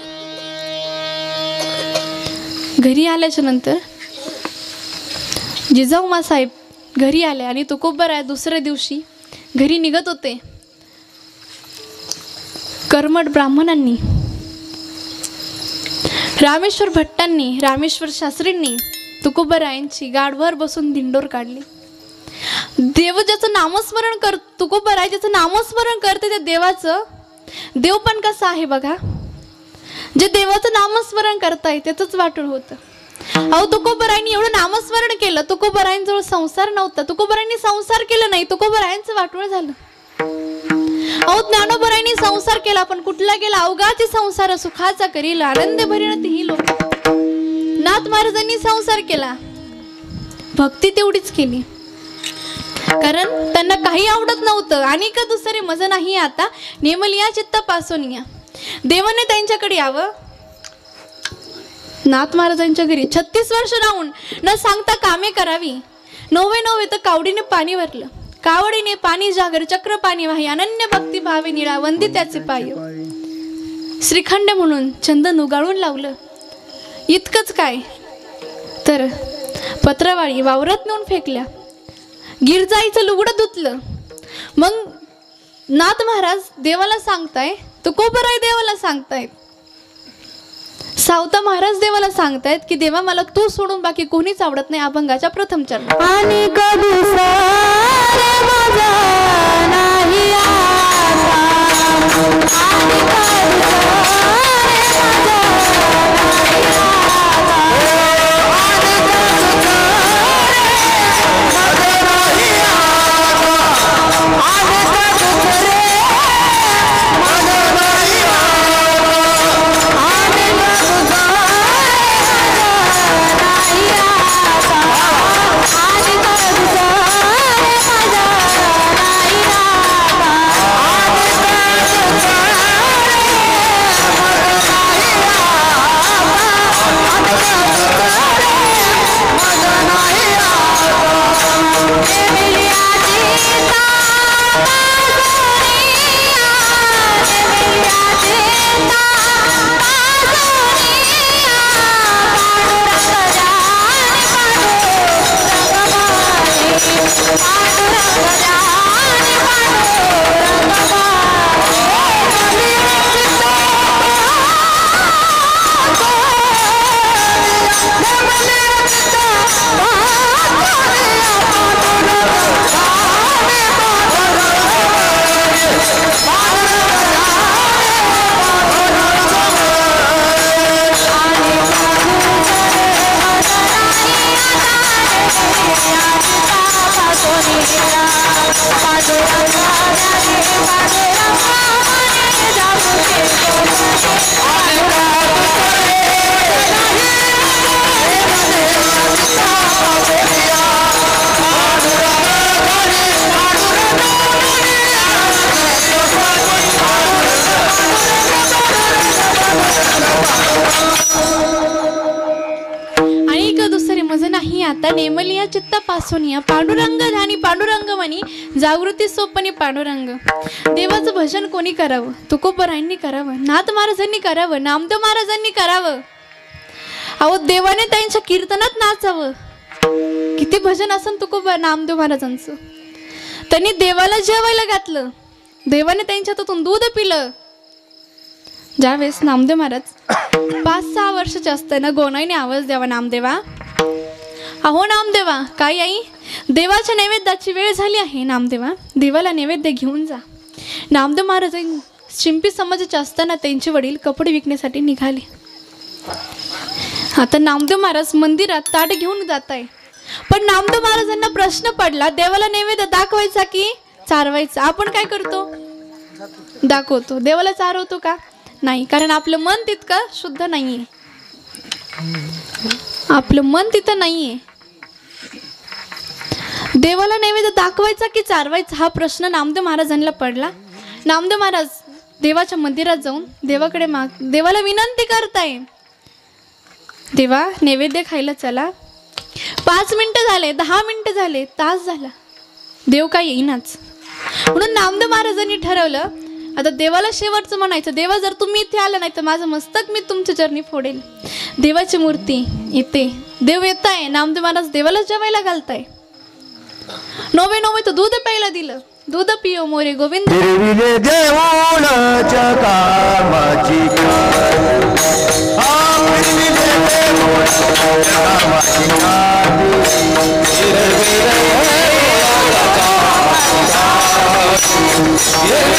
घरी आल्याच्या नंतर जिजाऊ मासाहेब घरी आले आणि तुकोबराय दुसऱ्या दिवशी घरी निघत होते. कर्मठ ब्राह्मणांनी, रामेश्वर भट्टांनी, रामेश्वर शास्त्रींनी तुकोबरायांची गाडवर बसून दिंडोर काढली. देव ज्याचं नामस्मरण कर, तुकोबराय ज्याचं नामस्मरण करते त्या देवाचं, देव पण कसं आहे बघा, जे देवाचं नामस्मरण करताय त्याचंच वाटोळ होतं. अहो तुकोबरायांनी एवढं नामस्मरण केलं, तुकोबरायांजवळ संसार नव्हता, तुकोबरायांनी संसार केला नाही, तुकोबरायांचं वाटोळ झालं. अहो ज्ञानोबरायांनी संसार केला, पण कुठला गेला? अवघाची संसार सुखाचा करील, आनंद भरील तीही लोक. नाथ महाराजांनी संसार केला, भक्ती तेवढीच केली, कारण त्यांना काही आवडत नव्हतं. आणि का दुसरे मज नाही आता नेमलिया चित्त पासून या. देवाने त्यांच्याकडे यावं. नाथ महाराजांच्या घरी 36 वर्ष राहून न सांगता कामे करावी. 9 तर कावडीने पाणी भरलं. कावडीने पाणी जागर चक्र पाणी वाही अनन्य भक्ती भावे निळा वंदी त्याचे पाय श्रीखंड म्हणून चंदन उगाळून लावलं. इतकंच काय तर पत्रवाळी वावरात नेऊन फेकल्या. गिरजाईचं लुगडं धुतलं. मग नाथ महाराज देवाला सांगताय, तुकोबराय देवाला सांगतायत, सावता महाराज देवाला सांगतायत की देवा मला तू सोडून बाकी कोणीच आवडत नाही. अभंगाच्या प्रथम चरण. आणि कधी सारे माझा नाही आता, आणि कधी सारे माझा आता नेमलिया चित्तापासून या पांडुरंग ध्यानी पांडुरंग म्हणी जागृती सोपनी पांडुरंग. देवाचं भजन कोणी करावं? तुकोबरायांनी करावं, नाथ महाराजांनी करावं, नामदेव महाराजांनी करावं. अहो देवाने त्यांच्या कीर्तनात नाचावं. किती भजन असन तुकोबा नामदेव महाराजांचं. त्यांनी देवाला जेवायला घातलं, देवाने त्यांच्या हातून दूध पिलं. ज्यावेळेस नामदेव महाराज 5-6 वर्षाचे असताना गोनाईने आवाज द्यावा, नामदेवा अहो नामदेवा. काय आई? देवाच्या नैवेद्याची वेळ झाली आहे. नामदेवा देवाला नैवेद्य घेऊन जा. नामदेव महाराज शिंपी समाजाचे असताना त्यांचे वडील कपडे विकण्यासाठी निघाले. आता नामदेव महाराज मंदिरात ताट घेऊन जात आहे. पण नामदेव महाराजांना प्रश्न पडला, देवाला नैवेद्य दाखवायचा की चारवायचा? आपण काय करतो? दाखवतो. देवाला चारवतो का? नाही, कारण आपलं मन तितकं शुद्ध नाहीये. आपलं मन तिथं नाहीये. देवाला नैवेद्य दाखवायचा की चारवायचा हा प्रश्न नामदेव महाराजांना पडला. नामदेव महाराज देवाच्या मंदिरात जाऊन देवाला विनंती करताय, देवा नैवेद्य खायला चला. 5 मिनिटं झाले, 10 मिनिटं झाले, तास झाला, देव काय येईनाच. म्हणून नामदेव महाराजांनी ठरवलं, आता देवाला शेवटचं म्हणायचं, देवा जर तुम्ही इथे आला नाही तर माझं मस्तक मी तुमच्या चरणी फोडेल. देवाची मूर्ती इथे, देव येत आहे. नामदेव महाराज देवाला जेवायला घालताय. नोवे तो दूध प्यायला दिलं. दूध पिओ मोरे गोविंद. Hey,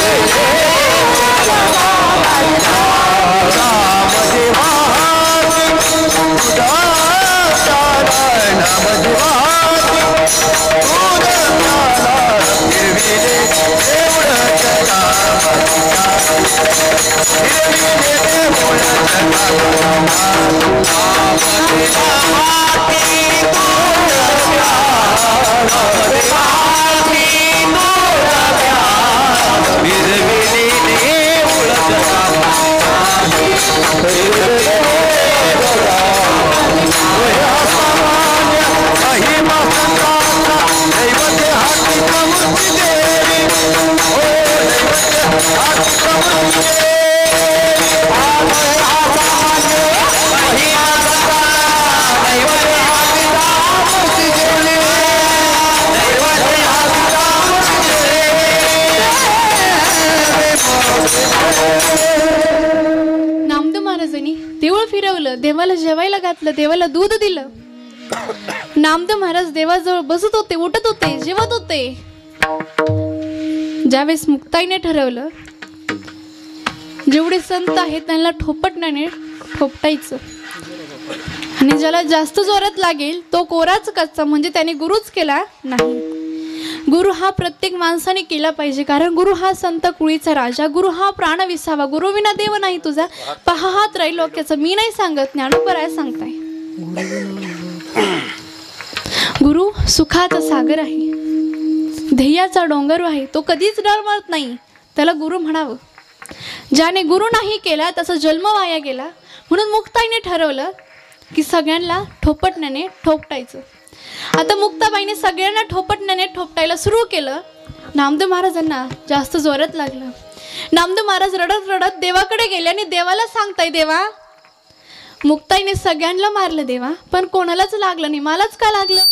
देऊळ फिरवलं, देवाला जेवायला घातलं, देवाला दूध दिलं. नामदेव महाराज देवाजवळ बसत होते, उठत होते, जेवत होते. ज्यावेळेस मुक्ताईने ठरवलं जेवढे संत आहेत त्यांना ठोपटण्याने ठोपटायचं आणि ज्याला जास्त जोरात लागेल तो कोराच कच्चा, म्हणजे त्याने गुरुच केला नाही. गुरु हा प्रत्येक माणसाने केला पाहिजे, कारण गुरु हा संत कुळीचा राजा, गुरु हा प्राण विसावा, गुरु विना देव नाही तुझा, पहा हा त्रैलोक्याचा. मी नाही सांगत, ज्ञानोबराय सांगताय. गुरु सुखाचा सागर आहे, ध्येयाचा डोंगर आहे, तो कधीच डळमळत नाही, त्याला गुरु म्हणावं. ज्याने गुरु नाही केला त्याचा जन्म वाया गेला. म्हणून मुक्ताईने ठरवलं की सगळ्यांना ठोपटण्याने ठोपटायचं. आता मुक्ताबाईने सगळ्यांना ठोपटण्याने ठोपटायला सुरू केलं. नामदेव महाराजांना जास्त जोरात लागलं. नामदेव महाराज रडत रडत देवाकडे गेले आणि देवाला सांगताय, देवा मुक्ताईने सगळ्यांना मारलं देवा, पण कोणालाच लागलं नाही, मलाच का लागलं?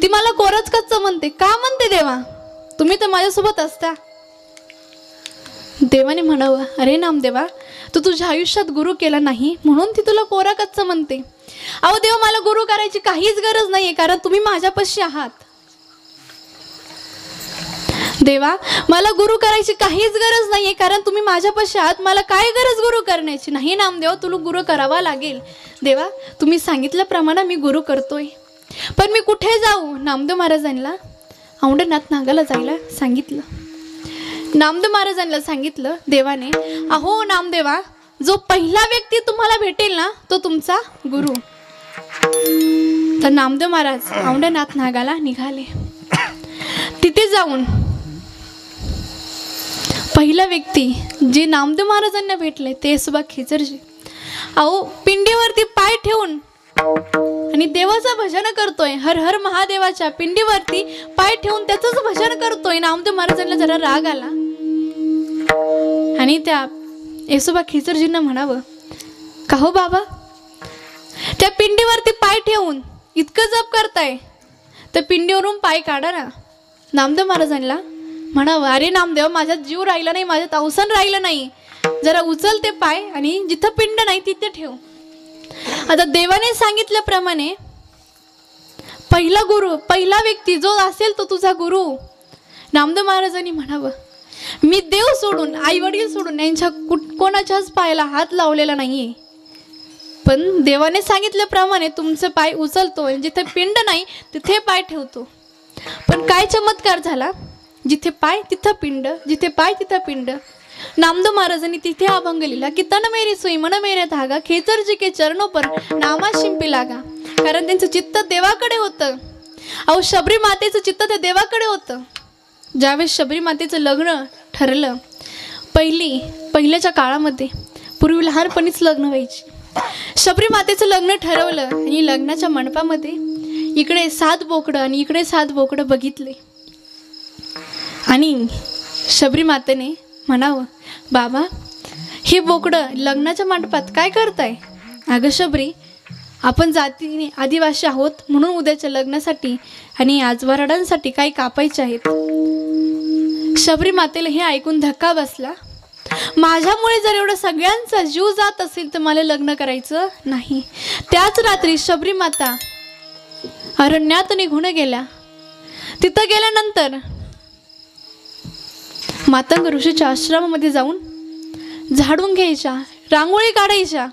ती मला कोरच कच्च म्हणते. का म्हणते देवा? तुम्ही तर माझ्यासोबत असता. देवाने म्हणावं, अरे नामदेवा तू तुझ्या आयुष्यात गुरु केला नाही म्हणून ती तुला कोरा कच्च म्हणते. अहो देव, मला गुरु करायची काहीच गरज नाहीये, कारण तुम्ही माझ्यापाशी आहात. देवा मला गुरु करायची काहीच गरज नाहीये, कारण तुम्ही माझ्यापाशी आहात. मला काय गरज गुरु करण्याची? नाही नामदेव, तुला गुरु करावा लागेल. देवा तुम्ही सांगितल्याप्रमाणे मी गुरु करतोय, पण मी कुठे जाऊ? नामदेव महाराजांना औंढनाथ नागाला जायला सांगितलं. नामदेव महाराजांना सांगितलं देवाने, अहो नामदेवा, जो पहिला व्यक्ती तुम्हाला भेटेल ना तो तुमचा गुरु. तर नामदेव महाराज औंढनाथ नागाला निघाले. तिथे जाऊन पहिला व्यक्ती जे नामदेव महाराजांना भेटले ते येसोबा खेचरजी. अहो पिंडीवरती पाय ठेवून आणि देवाचं भजन करतोय, हर हर महादेवाच्या पिंडीवरती पाय ठेवून त्याचंच भजन करतोय. नामदेव महाराजांना जरा राग आला आणि त्या येसोबा खेचरजींना म्हणावं, का हो बाबा, त्या पिंडीवरती पाय ठेवून इतकं जप करताय तर पिंडीवरून पाय काढा ना. नामदेव महाराजांना म्हणावं, अरे नामदेव, माझ्यात जीव राहिला नाही, माझ्यात अवसान राहिलं नाही, जरा उचल ते पाय आणि जिथं पिंड नाही तिथे ठेव. आता देवाने सांगितल्याप्रमाणे पहिला गुरु, पहिला व्यक्ती जो असेल तो तुझा गुरु. नामदेव महाराजांनी म्हणावं, मी देव सोडून, आई वडील सोडून यांच्या कोणाच्याच पायाला हात लावलेला नाहीये, पण देवाने सांगितल्याप्रमाणे तुमचे पाय उचलतो, जिथे पिंड नाही तिथे पाय ठेवतो. पण काय चमत्कार झाला, जिथे पाय तिथं पिंड, जिथे पाय तिथं पिंड. नामदेव महाराजांनी तिथे अभंग लिहिला की तन मेरी सुई मन मेरे धागा, खेचरजी के चरणों पर नामा शिंपी लागा. कारण त्यांचं चित्त देवाकडे होतं. अहो शबरी मातेचं चित्त ते देवाकडे होतं. ज्यावेळेस शबरी मातेचं लग्न ठरलं, पहिल्याच्या काळामध्ये पूर्वी लहानपणीच लग्न व्हायची. शबरी मातेचं लग्न ठरवलं आणि लग्नाच्या मंडपामध्ये इकडे 7 बोकडं आणि इकडे 7 बोकडं बघितले. आणि शबरी मातेने म्हणावं, बाबा हे बोकडं लग्नाच्या मंडपात काय करताय? अगं शबरी, आपण जातीने आदिवासी आहोत म्हणून उद्याच्या लग्नासाठी आणि आज वराडांसाठी काही कापायचे आहेत. शबरी मातेला हे ऐकून धक्का बसला. माझ्यामुळे जर एवढं सगळ्यांचा जीव जात असेल तर मला लग्न करायचं नाही. त्याच रात्री शबरी माता अरण्यात निघून गेल्या. तिथं गेल्यानंतर मातंग ऋषीच्या आश्रमामध्ये जाऊन झाडून घ्यायच्या, रांगोळी काढायच्या.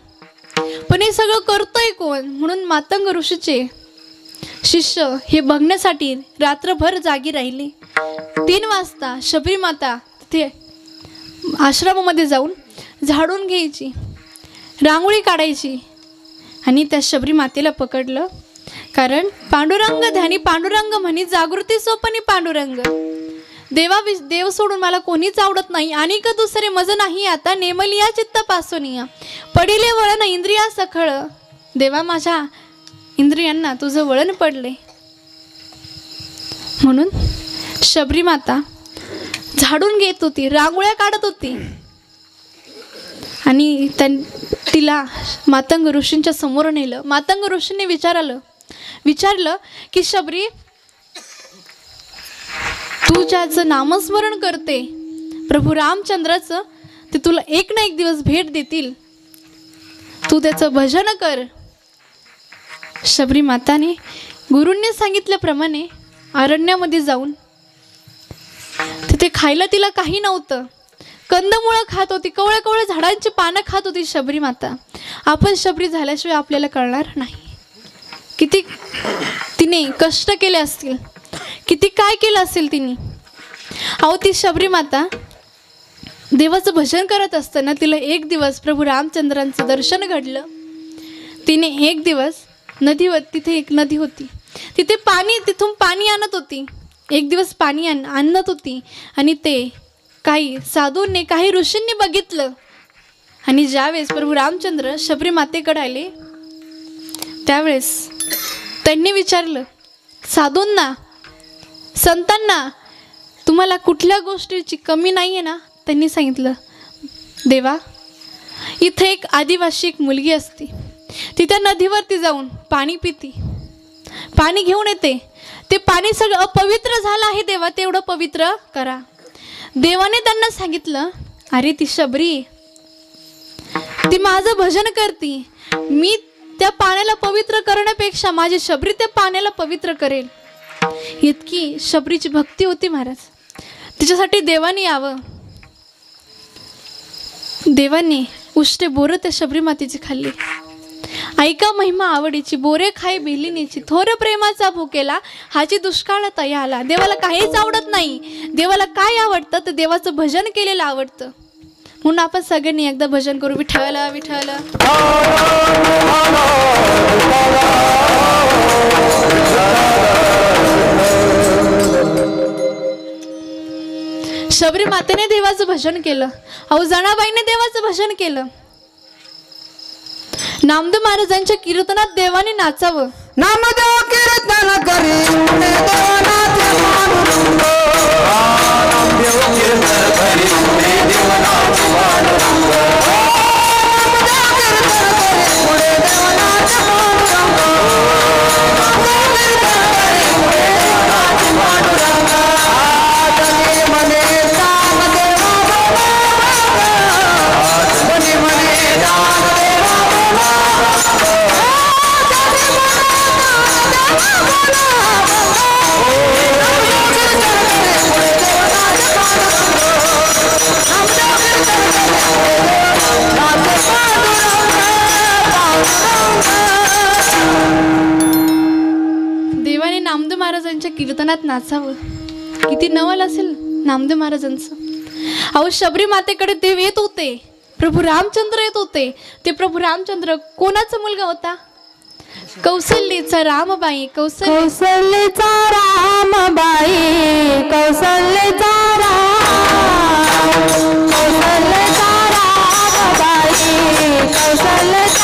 पण हे सगळं करतोय कोण म्हणून मातंग ऋषीचे शिष्य हे बघण्यासाठी रात्रभर जागी राहिले. 3 वाजता शबरी माता तिथे आश्रमामध्ये जाऊन झाडून घ्यायची, रांगोळी काढायची. आणि त्या शबरी मातेला पकडलं. कारण पांडुरंग ध्यानी पांडुरंग म्हणी, जागृती सोपनी पांडुरंग. देव सोडून मला कोणीच आवडत नाही, आणि का दुसरे मज नाही आता, नेमलिया चित्त पासोनिया, पडिले वळण इंद्रिया सखळ. देवा माझ्या इंद्रियांना तुझं वळण पडले. म्हणून शबरी माता झाडून घेत होती, रांगोळ्या काढत होती. आणि तिला मातंग ऋषींच्या समोर नेलं. मातंग ऋषींनी विचारलं की शबरी, तू ज्याचं नामस्मरण करते प्रभू रामचंद्राचं, ते तुला एक ना एक दिवस भेट देतील. तू त्याचं भजन कर. शबरी माताने गुरूंनी सांगितल्याप्रमाणे अरण्यामध्ये जाऊन तिथे खायला तिला काही नव्हतं. कंदमुळं खात होती, कवळ्या कवळ्या झाडांची पानं खात होती शबरी माता. आपण शबरी झाल्याशिवाय आपल्याला कळणार नाही किती तिने कष्ट केले असतील, किती काय केलं असेल तिने. अहो ती शबरी माता देवाचं भजन करत असताना तिला एक दिवस प्रभू रामचंद्रांचं दर्शन घडलं. तिने एक दिवस नदीवर, तिथे एक नदी होती, तिथे तिथून पाणी आणत होती. एक दिवस पाणी आणत होती आणि ते काही साधूंनी, काही ऋषींनी बघितलं. आणि ज्यावेळेस प्रभू रामचंद्र शबरी मातेकडे आले त्यावेळेस त्यांनी विचारलं साधूंना, संतांना, तुम्हाला कुठल्या गोष्टीची कमी नाही आहे ना? त्यांनी सांगितलं, देवा, इथे एक आदिवासी एक मुलगी असते, ती त्या नदीवरती जाऊन पाणी पिती, पाणी घेऊन येते, ते पाणी सगळं अपवित्र झालं आहे देवा, तेवढं पवित्र करा. देवाने त्यांना सांगितलं, अरे ती शबरी, ती माझं भजन करती, मी त्या पाण्याला पवित्र करण्यापेक्षा माझी शबरी त्या पाण्याला पवित्र करेल. इतकी शबरीची भक्ती होती महाराज. तिच्यासाठी देवाने यावं. देवाने उष्टे बोरं त्या शबरी मातेची खाल्ली. ऐका महिमा आवडीची, बोरे खाई बिलिनीची, थोर प्रेमाचा भुकेला हाची दुष्काळ तया आला. देवाला काहीच आवडत नाही. देवाला काय आवडतं तर देवाचं भजन केलेलं आवडतं. म्हणून आपण सगळ्यांनी एकदा भजन करू. विठ्ठल विठ्ठल. शबरी मातेने देवाचं भजन केलं. अहो जनाबाईने देवाचं भजन केलं. नामदेव महाराजांच्या कीर्तनात देवाने नाचावं. नामदेव कीर्तन करी देवनाथ पांडुरंग. नामदेव कीर्तन करी देवनाथ पांडुरंग. नामदेव कीर्तन करी पुढे देवनाथ पांडुरंग. नामदेव कीर्तन करी पुढे देवनाथ पांडुरंग. आदमी मने नामदेवा बोला, मने मने नामदेवा बोला. देवाने नामदेव महाराजांच्या कीर्तनात नाचावं. किती नवल असेल नामदेव महाराजांचं. अहो शबरी मातेकडे देव येत होते, प्रभू रामचंद्र येत होते. ते प्रभू रामचंद्र कोणाचा मुलगा होता? कौसल्याचा रामबाई. कौसल्याचा रामबाई, कौसल्याचा राम, कौसल्याचा रामबाई, कौसल्याचा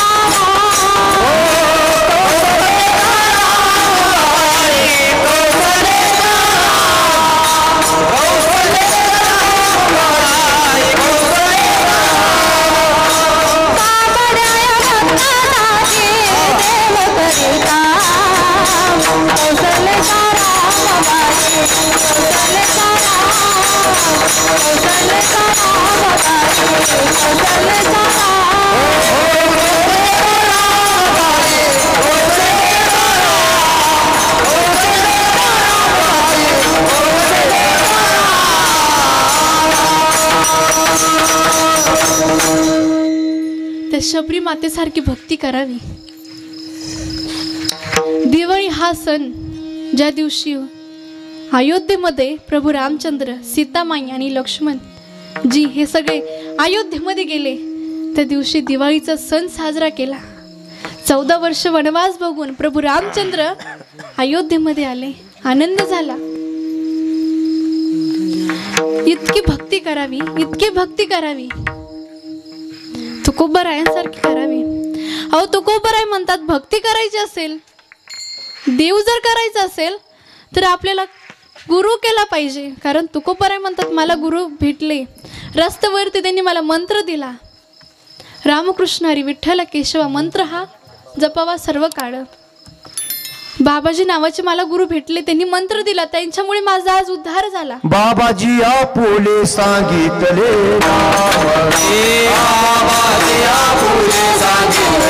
त्या शबरी मातेसारखी भक्ती करावी. दिवाळी हा सण ज्या दिवशी अयोध्येमध्ये प्रभू रामचंद्र, सीतामाई आणि लक्ष्मण जी हे सगळे अयोध्येमध्ये गेले, त्या दिवशी दिवाळीचा सण साजरा केला. 14 वर्ष वनवास बघून प्रभू रामचंद्र अयोध्येमध्ये आले. आनंद झाला. इतकी भक्ती करावी, इतकी भक्ती करावी, तुकोबारायांसारखी करावी. अहो तुकोबाराय म्हणतात, भक्ती करायची असेल, देव जर करायचं असेल तर आपल्याला गुरु केला पाहिजे. कारण तुकोबाराय म्हणतात, मला गुरु भेटले रस्त्यावरती, त्यांनी मला मंत्र दिला, रामकृष्ण हरी विठ्ठल केशवा मंत्र हा जपावा सर्व काळ. बाबाजी नावाचे मला गुरु भेटले, त्यांनी मंत्र दिला, त्यांच्यामुळे माझा आज उद्धार झाला. बाबाजी आपुले सांगितले, बाबाजी आपुले सांगितले.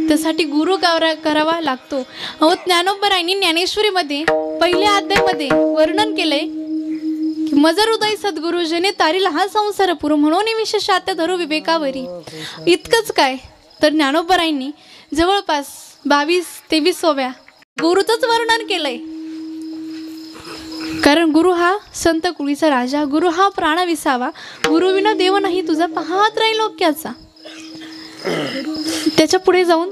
त्यासाठी गुरु करावा लागतो. अहो ज्ञानोबरायांनी ज्ञानेश्वरीमध्ये पहिल्या अध्यायामध्ये वर्णन केलंय की मज हृदय सद्गुरु जेने तारील हा संसार पुर म्हणून विशेषात धरू विवेकावरी. इतकंच काय तर ज्ञानोबरायांनी जवळपास 22-23व्या गुरुचंच वर्णन केलंय. कारण गुरु हा संत कुळीचा राजा, गुरु हा प्राण विसावा, गुरुविना देव नाही तुझा पाहत राहील लोक्याचा. त्याच्या पुढे जाऊन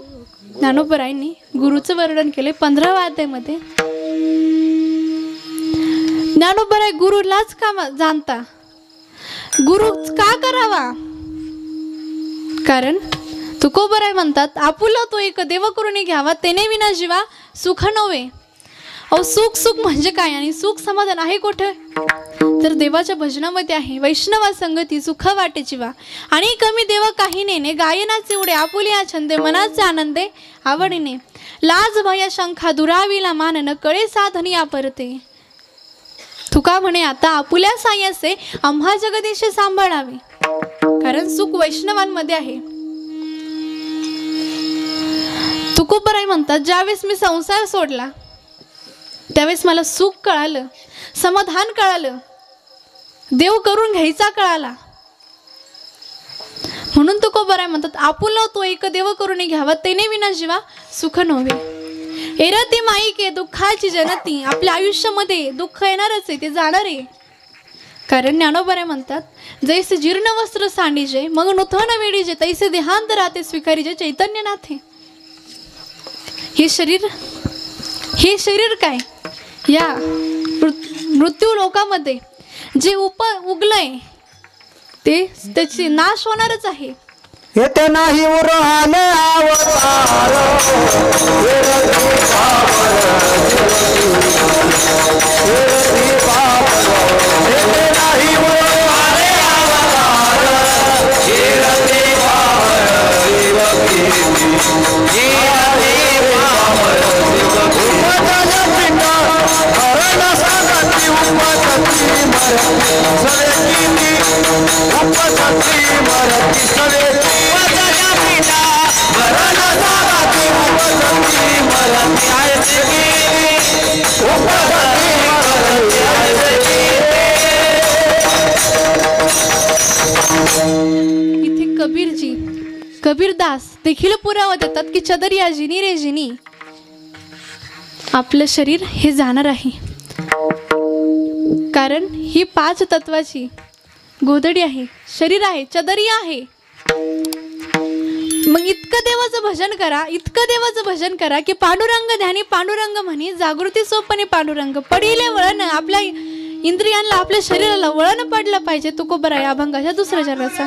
ज्ञानोबरायांनी गुरुचं वर्णन केले 15व्या अध्यायामध्ये. ज्ञानोबराय गुरुलाच का जाणता, गुरु का करावा. कारण तुकोबराय म्हणतात आपुला तो एक देव करून घ्यावा तेने विना जीवा सुख नव्हे. अहो सुख सुख म्हणजे काय आणि सुख समाधान आहे कुठे तर देवाच्या भजनामध्ये आहे. वैष्णवा संगती सुख वाटे जीवा आणि कमी देव काही नेने गायनाचे उडे आपुलिया छंदे मनाचे आनंदे आवडीने लाज भया शंखा दुरावीला मानन कळे साधनी परते. तुका म्हणे आता आपुल्या सायसे आम्हा जगदीशे सांभाळावे. कारण सुख वैष्णवांमध्ये आहे. तुकोबराय म्हणतात ज्यावेळेस मी संसार सोडला त्यावेळेस मला सुख कळालं, समाधान कळालं, देव करून घ्यायचा कळाला. म्हणून तुकोबराय म्हणतात आपुला तो एक देव करून घ्यावा तेने विना जीवा सुख नव्हे. एरती माईके दुःखाची जनती. आपल्या आयुष्यामध्ये दुःख येणारच आहे, ते जाणार आहे. कारण ज्ञानोबराय म्हणतात जैसे जीर्ण वस्त्र सांडीजे मग नूतन वेडीजे तैसे देहांत राहते स्वीकारीजे चैतन्यनाथे. हे शरीर काय या मृत्यू लोकामध्ये जे उगलय ते त्याची नाश होणारच आहे. येते नाही उरहाने अवतार इथे कबीरदास देखील पुरावा देतात की चदरिया जिनी रे जिनी आपलं शरीर हे जाणार आहे. कारण ही 5 तत्वाची गोधडी आहे, शरीर आहे, चदरिया आहे. मग इतकं देवाचं भजन करा, इतकं देवाचं भजन करा की पांडुरंग ध्यानी पांडुरंग म्हणी जागृती सोपनी पांडुरंग. पडिले वळण आपल्या इंद्रियांना आपल्या शरीराला वळण पडलं पाहिजे. तुकोबराय अभंगाच्या 2ऱ्या चरणाचा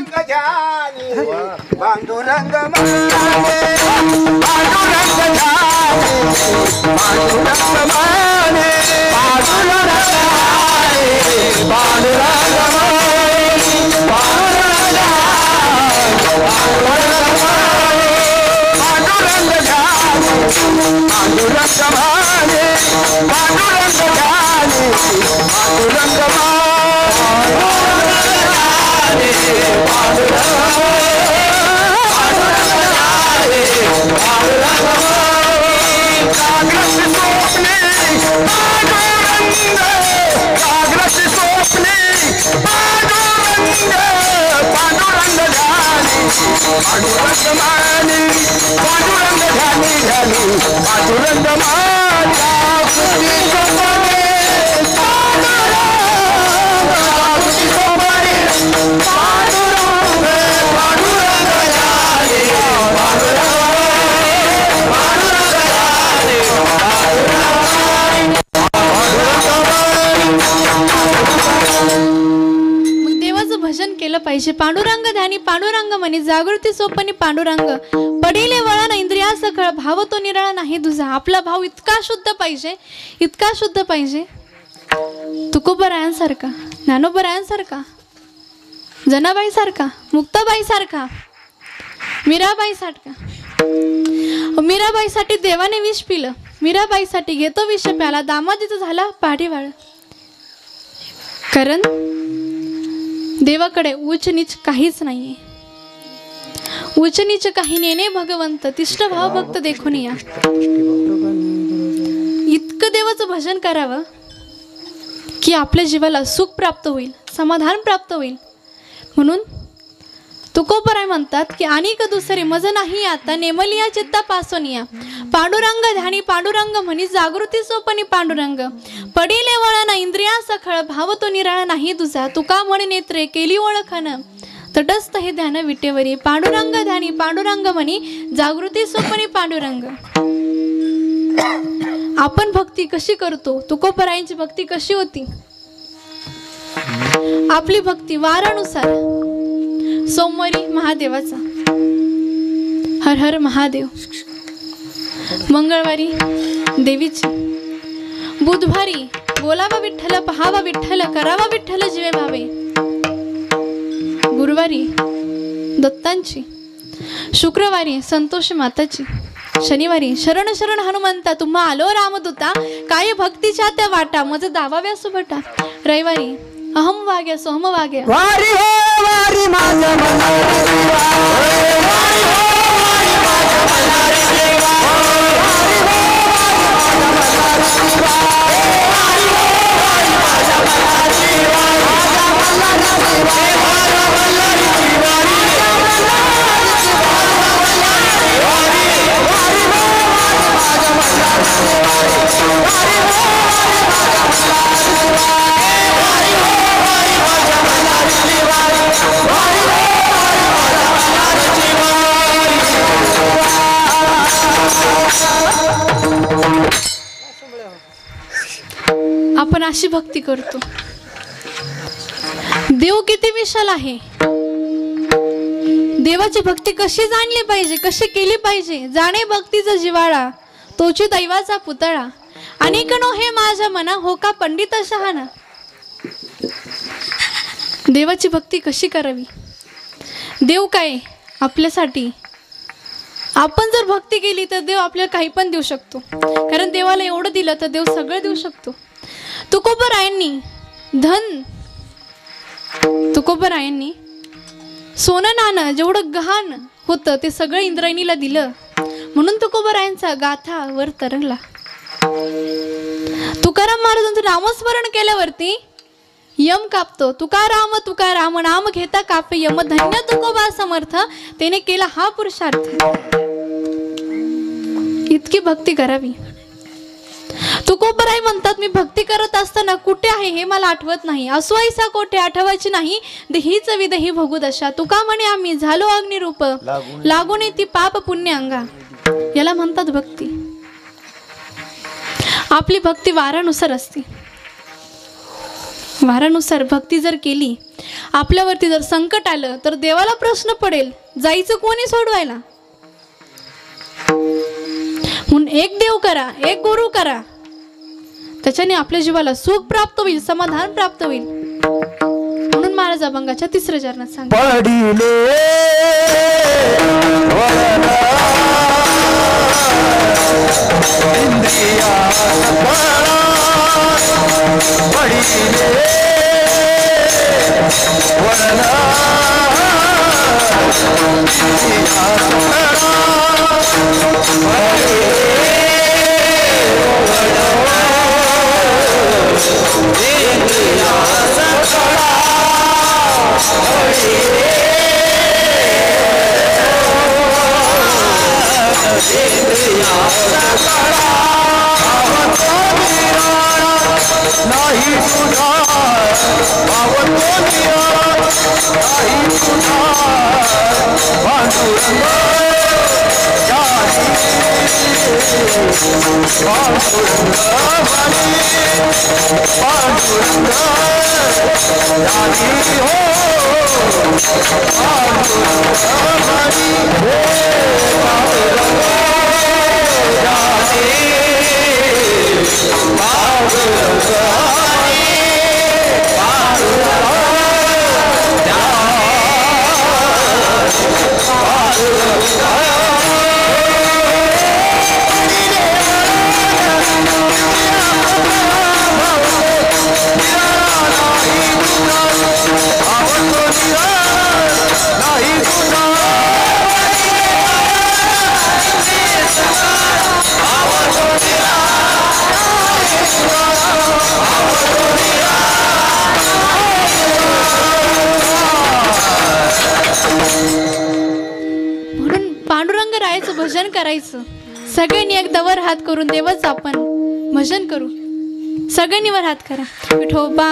भजन केलं पाहिजे. पांडुरंग ध्यानी पांडुरंग मनी जागृती सोपनी पांडुरंग पडिले वळण इंद्रिया सकळ भाव तो निराळा नाही तुझा. आपला भाव इतका शुद्ध पाहिजे, इतका शुद्ध पाहिजे, तुकोबरायांसारखा, ज्ञानोबरायांसारखा, जनाबाईसारखा, मुक्ताबाईसारखा, मीराबाईसारखा. मीराबाईसाठी देवाने विष पिलं, मीराबाईसाठी घेतो विष प्याला, दामाजीचं झाला पाठीवाळ. कारण देवाकडे उच्च नीच काहीच नाहीये. उच्च नीच काही नेने भगवंत तिष्ठ भाव भक्त देखून या. इतकं देवाचं भजन करावं की आपल्या जीवाला सुख प्राप्त होईल, समाधान प्राप्त होईल. म्हणून तुकोबराय म्हणतात की अनेक दुसरे मज नाही आता नेमलिया चित्ता पासून या. पांडुरंग ध्यानी पांडुरंग म्हणी जागृती सोपनी पांडुरंग पडिले वळण इंद्रिया सखळ भाव तो निराळा नाही तुझा. तुका म्हणे नेत्रे केली ओळखन तटस्थ हे ध्यान विटेवरी. पांडुरंग ध्यानी पांडुरंग म्हणी जागृती सोपनी पांडुरंग. आपण भक्ती कशी करतो, तुकोबरायांची भक्ती कशी होती. आपली भक्ती वारानुसार. सोमवारी महादेवाचा हर हर महादेव, मंगळवारी देवीची, बुधवारी बोलावा विठ्ठल पहावा विठ्ठल करावा विठ्ठल जीवे भावे, गुरुवारी दत्तांची, शुक्रवारी संतोषी माताची, शनिवारी शरण शरण हनुमंता तुम्हा आलो रामदूता काय भक्तीच्या त्या वाटा मज दावाव्या सुभटा. रविवारी अहम वाग्या सोहम वाग्या वारी हो वारी माझं मनारी देवा. वारी हो वारी माझं मनारी देवा. वारी हो वारी माझं मनारी देवा. वारी हो वारी माझं मनारी देवा. माझं मनारी देवा. आपण अशी भक्ती करतो. देव किती विशाल आहे. देवाची भक्ती कशी जाणली पाहिजे, कशी केली पाहिजे. जाणे भक्तीचा जिवाळा तोची दैवाचा पुतळा. अनेकनो हे माझ्या मना हो का पंडित शहाणा. देवाची भक्ती कशी करावी. देव काय आपल्यासाठी, आपण जर भक्ती केली तर देव आपल्याला काही पण देऊ शकतो. कारण देवाला एवढं दिलं तर देव सगळं देऊ शकतो. तुकोबरायांनी धन, तुकोबरायांनी सोनं नाणं जेवढं गहाण होतं ते सगळं इंद्रायणीला दिलं. म्हणून तुकोबरायांचा गाथा वर तरंगला. तुकाराम महाराजांचं नामस्मरण केल्यावरती यम कापतो. तुकाराम तुकाराम नाम घेता कापे यम. धन्य तुकोबा समर्थ त्याने केला हा पुरुषार्थ. इतकी भक्ती करावी. तुकोबराय म्हणतात मी भक्ती करत असताना कुठे आहे हे मला आठवत नाही. असवाईसा कोठे आठवायची नाही देहीच विदेही भोगू दशा. तुका म्हणे आम्ही झालो अग्निरूप लागून ती पाप पुण्य अंगा. याला म्हणतात भक्ती. आपली भक्ती वारानुसार असते. वारानुसार भक्ती जर केली, आपल्यावरती जर संकट आलं तर देवाला प्रश्न पडेल जायचं कोणी सोडवायला. म्हणून एक देव करा, एक गुरु करा, त्याच्याने आपल्या जीवाला सुख प्राप्त होईल, समाधान प्राप्त होईल. म्हणून महाराज अभंगाच्या 3ऱ्या चरणात सांगतात पांडुरंग भजन करायचं. सगळ्यांनी एकदा वर हात करून देवाचं आपण भजन करू. सगळ्यांनी वर हात करा. विठोबा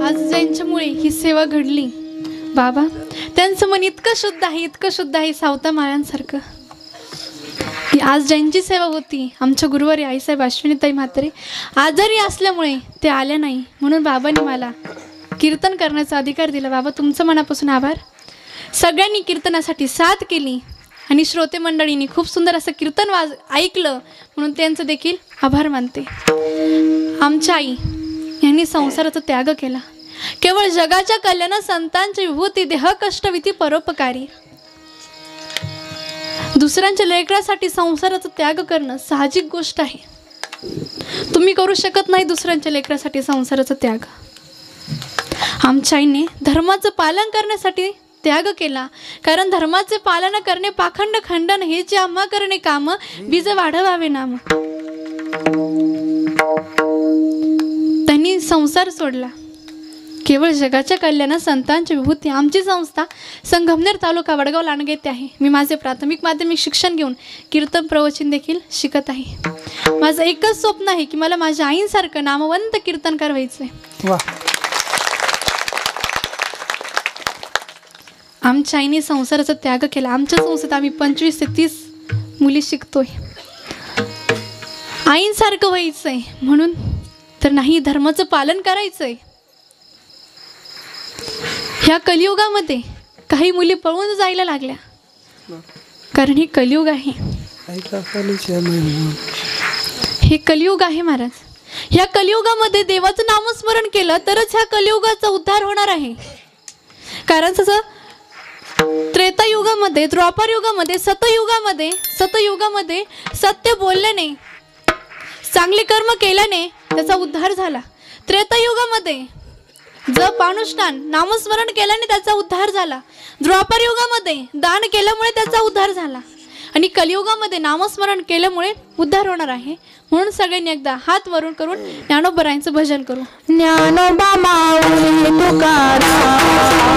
आज ज्यांच्यामुळे ही सेवा घडली बाबा, त्यांचं मन इतकं शुद्ध आहे, इतकं शुद्ध आहे सावता माळ्यांसारखं. आज ज्यांची सेवा होती आमच्या गुरुवारी आईसाहेब अश्विनीताई म्हात्रे आजारी असल्यामुळे ते आल्या नाही, म्हणून बाबांनी मला कीर्तन करण्याचा अधिकार दिला. बाबा तुमचं मनापासून आभार. सगळ्यांनी कीर्तनासाठी साथ केली आणि श्रोते मंडळींनी खूप सुंदर असं कीर्तन ऐकलं, म्हणून त्यांचं देखील आभार मानते. आमच्या आई यांनी संसाराचा त्याग केला. केवळ जगाच्या कल्याण संतांची विभूती देह कष्टविधी परोपकारी. दुसऱ्यांच्या लेकरासाठी संसाराचा त्याग करणं साहजिक गोष्ट आहे. तुम्ही करू शकत नाही दुसऱ्यांच्या लेकरासाठी संसाराचा त्याग. आमच्या आईने धर्माचं पालन करण्यासाठी त्याग केला, कारण धर्माचे पालन करणे पाखंड खंडन हे जे आम्हा करणे काम बीज वाढवावे नाम. त्यांनी संसार सोडला केवळ जगाच्या कल्याण संतांची विभूती. आमची संस्था संगमनेर तालुका वडगाव लांडगे येथे आहे. मी माझे प्राथमिक माध्यमिक शिक्षण घेऊन कीर्तन प्रवचन देखील शिकत आहे. माझं एकच स्वप्न आहे की मला माझ्या आईंसारखं नामवंत कीर्तनकार व्हायचंय. आमच्या आईने संसाराचा त्याग केला. आमच्या संस्थेत आम्ही 25 ते 30 मुली शिकतोय. आईंसारखं व्हायचंय म्हणून तर नाही, धर्माचं पालन करायचंय. ह्या कलियुगामध्ये काही मुली पळून जायला लागल्या, कारण हे कलियुग आहे. हे कलियुग आहे महाराज. ह्या कलियुगामध्ये देवाचं नामस्मरण केलं तरच ह्या कलियुगाचा उद्धार होणार आहे. कारण तसं त्रेतायुगामध्ये, द्वापर युगामध्ये, सतयुगामध्ये सत्य बोलल्याने, चांगले कर्म केल्याने त्याचा उद्धार झाला. त्रेतायुगामध्ये जप अनुष्ठान नामस्मरण केल्याने त्याचा उद्धार झाला. द्वापर युगामध्ये दान केल्यामुळे त्याचा उद्धार झाला. आणि कलियुगामध्ये नामस्मरण केल्यामुळे उद्धार होणार आहे. म्हणून सगळ्यांनी एकदा हात वरून करून ज्ञानोबरायांचं भजन करू. ज्ञानोबा माऊली तुकाराम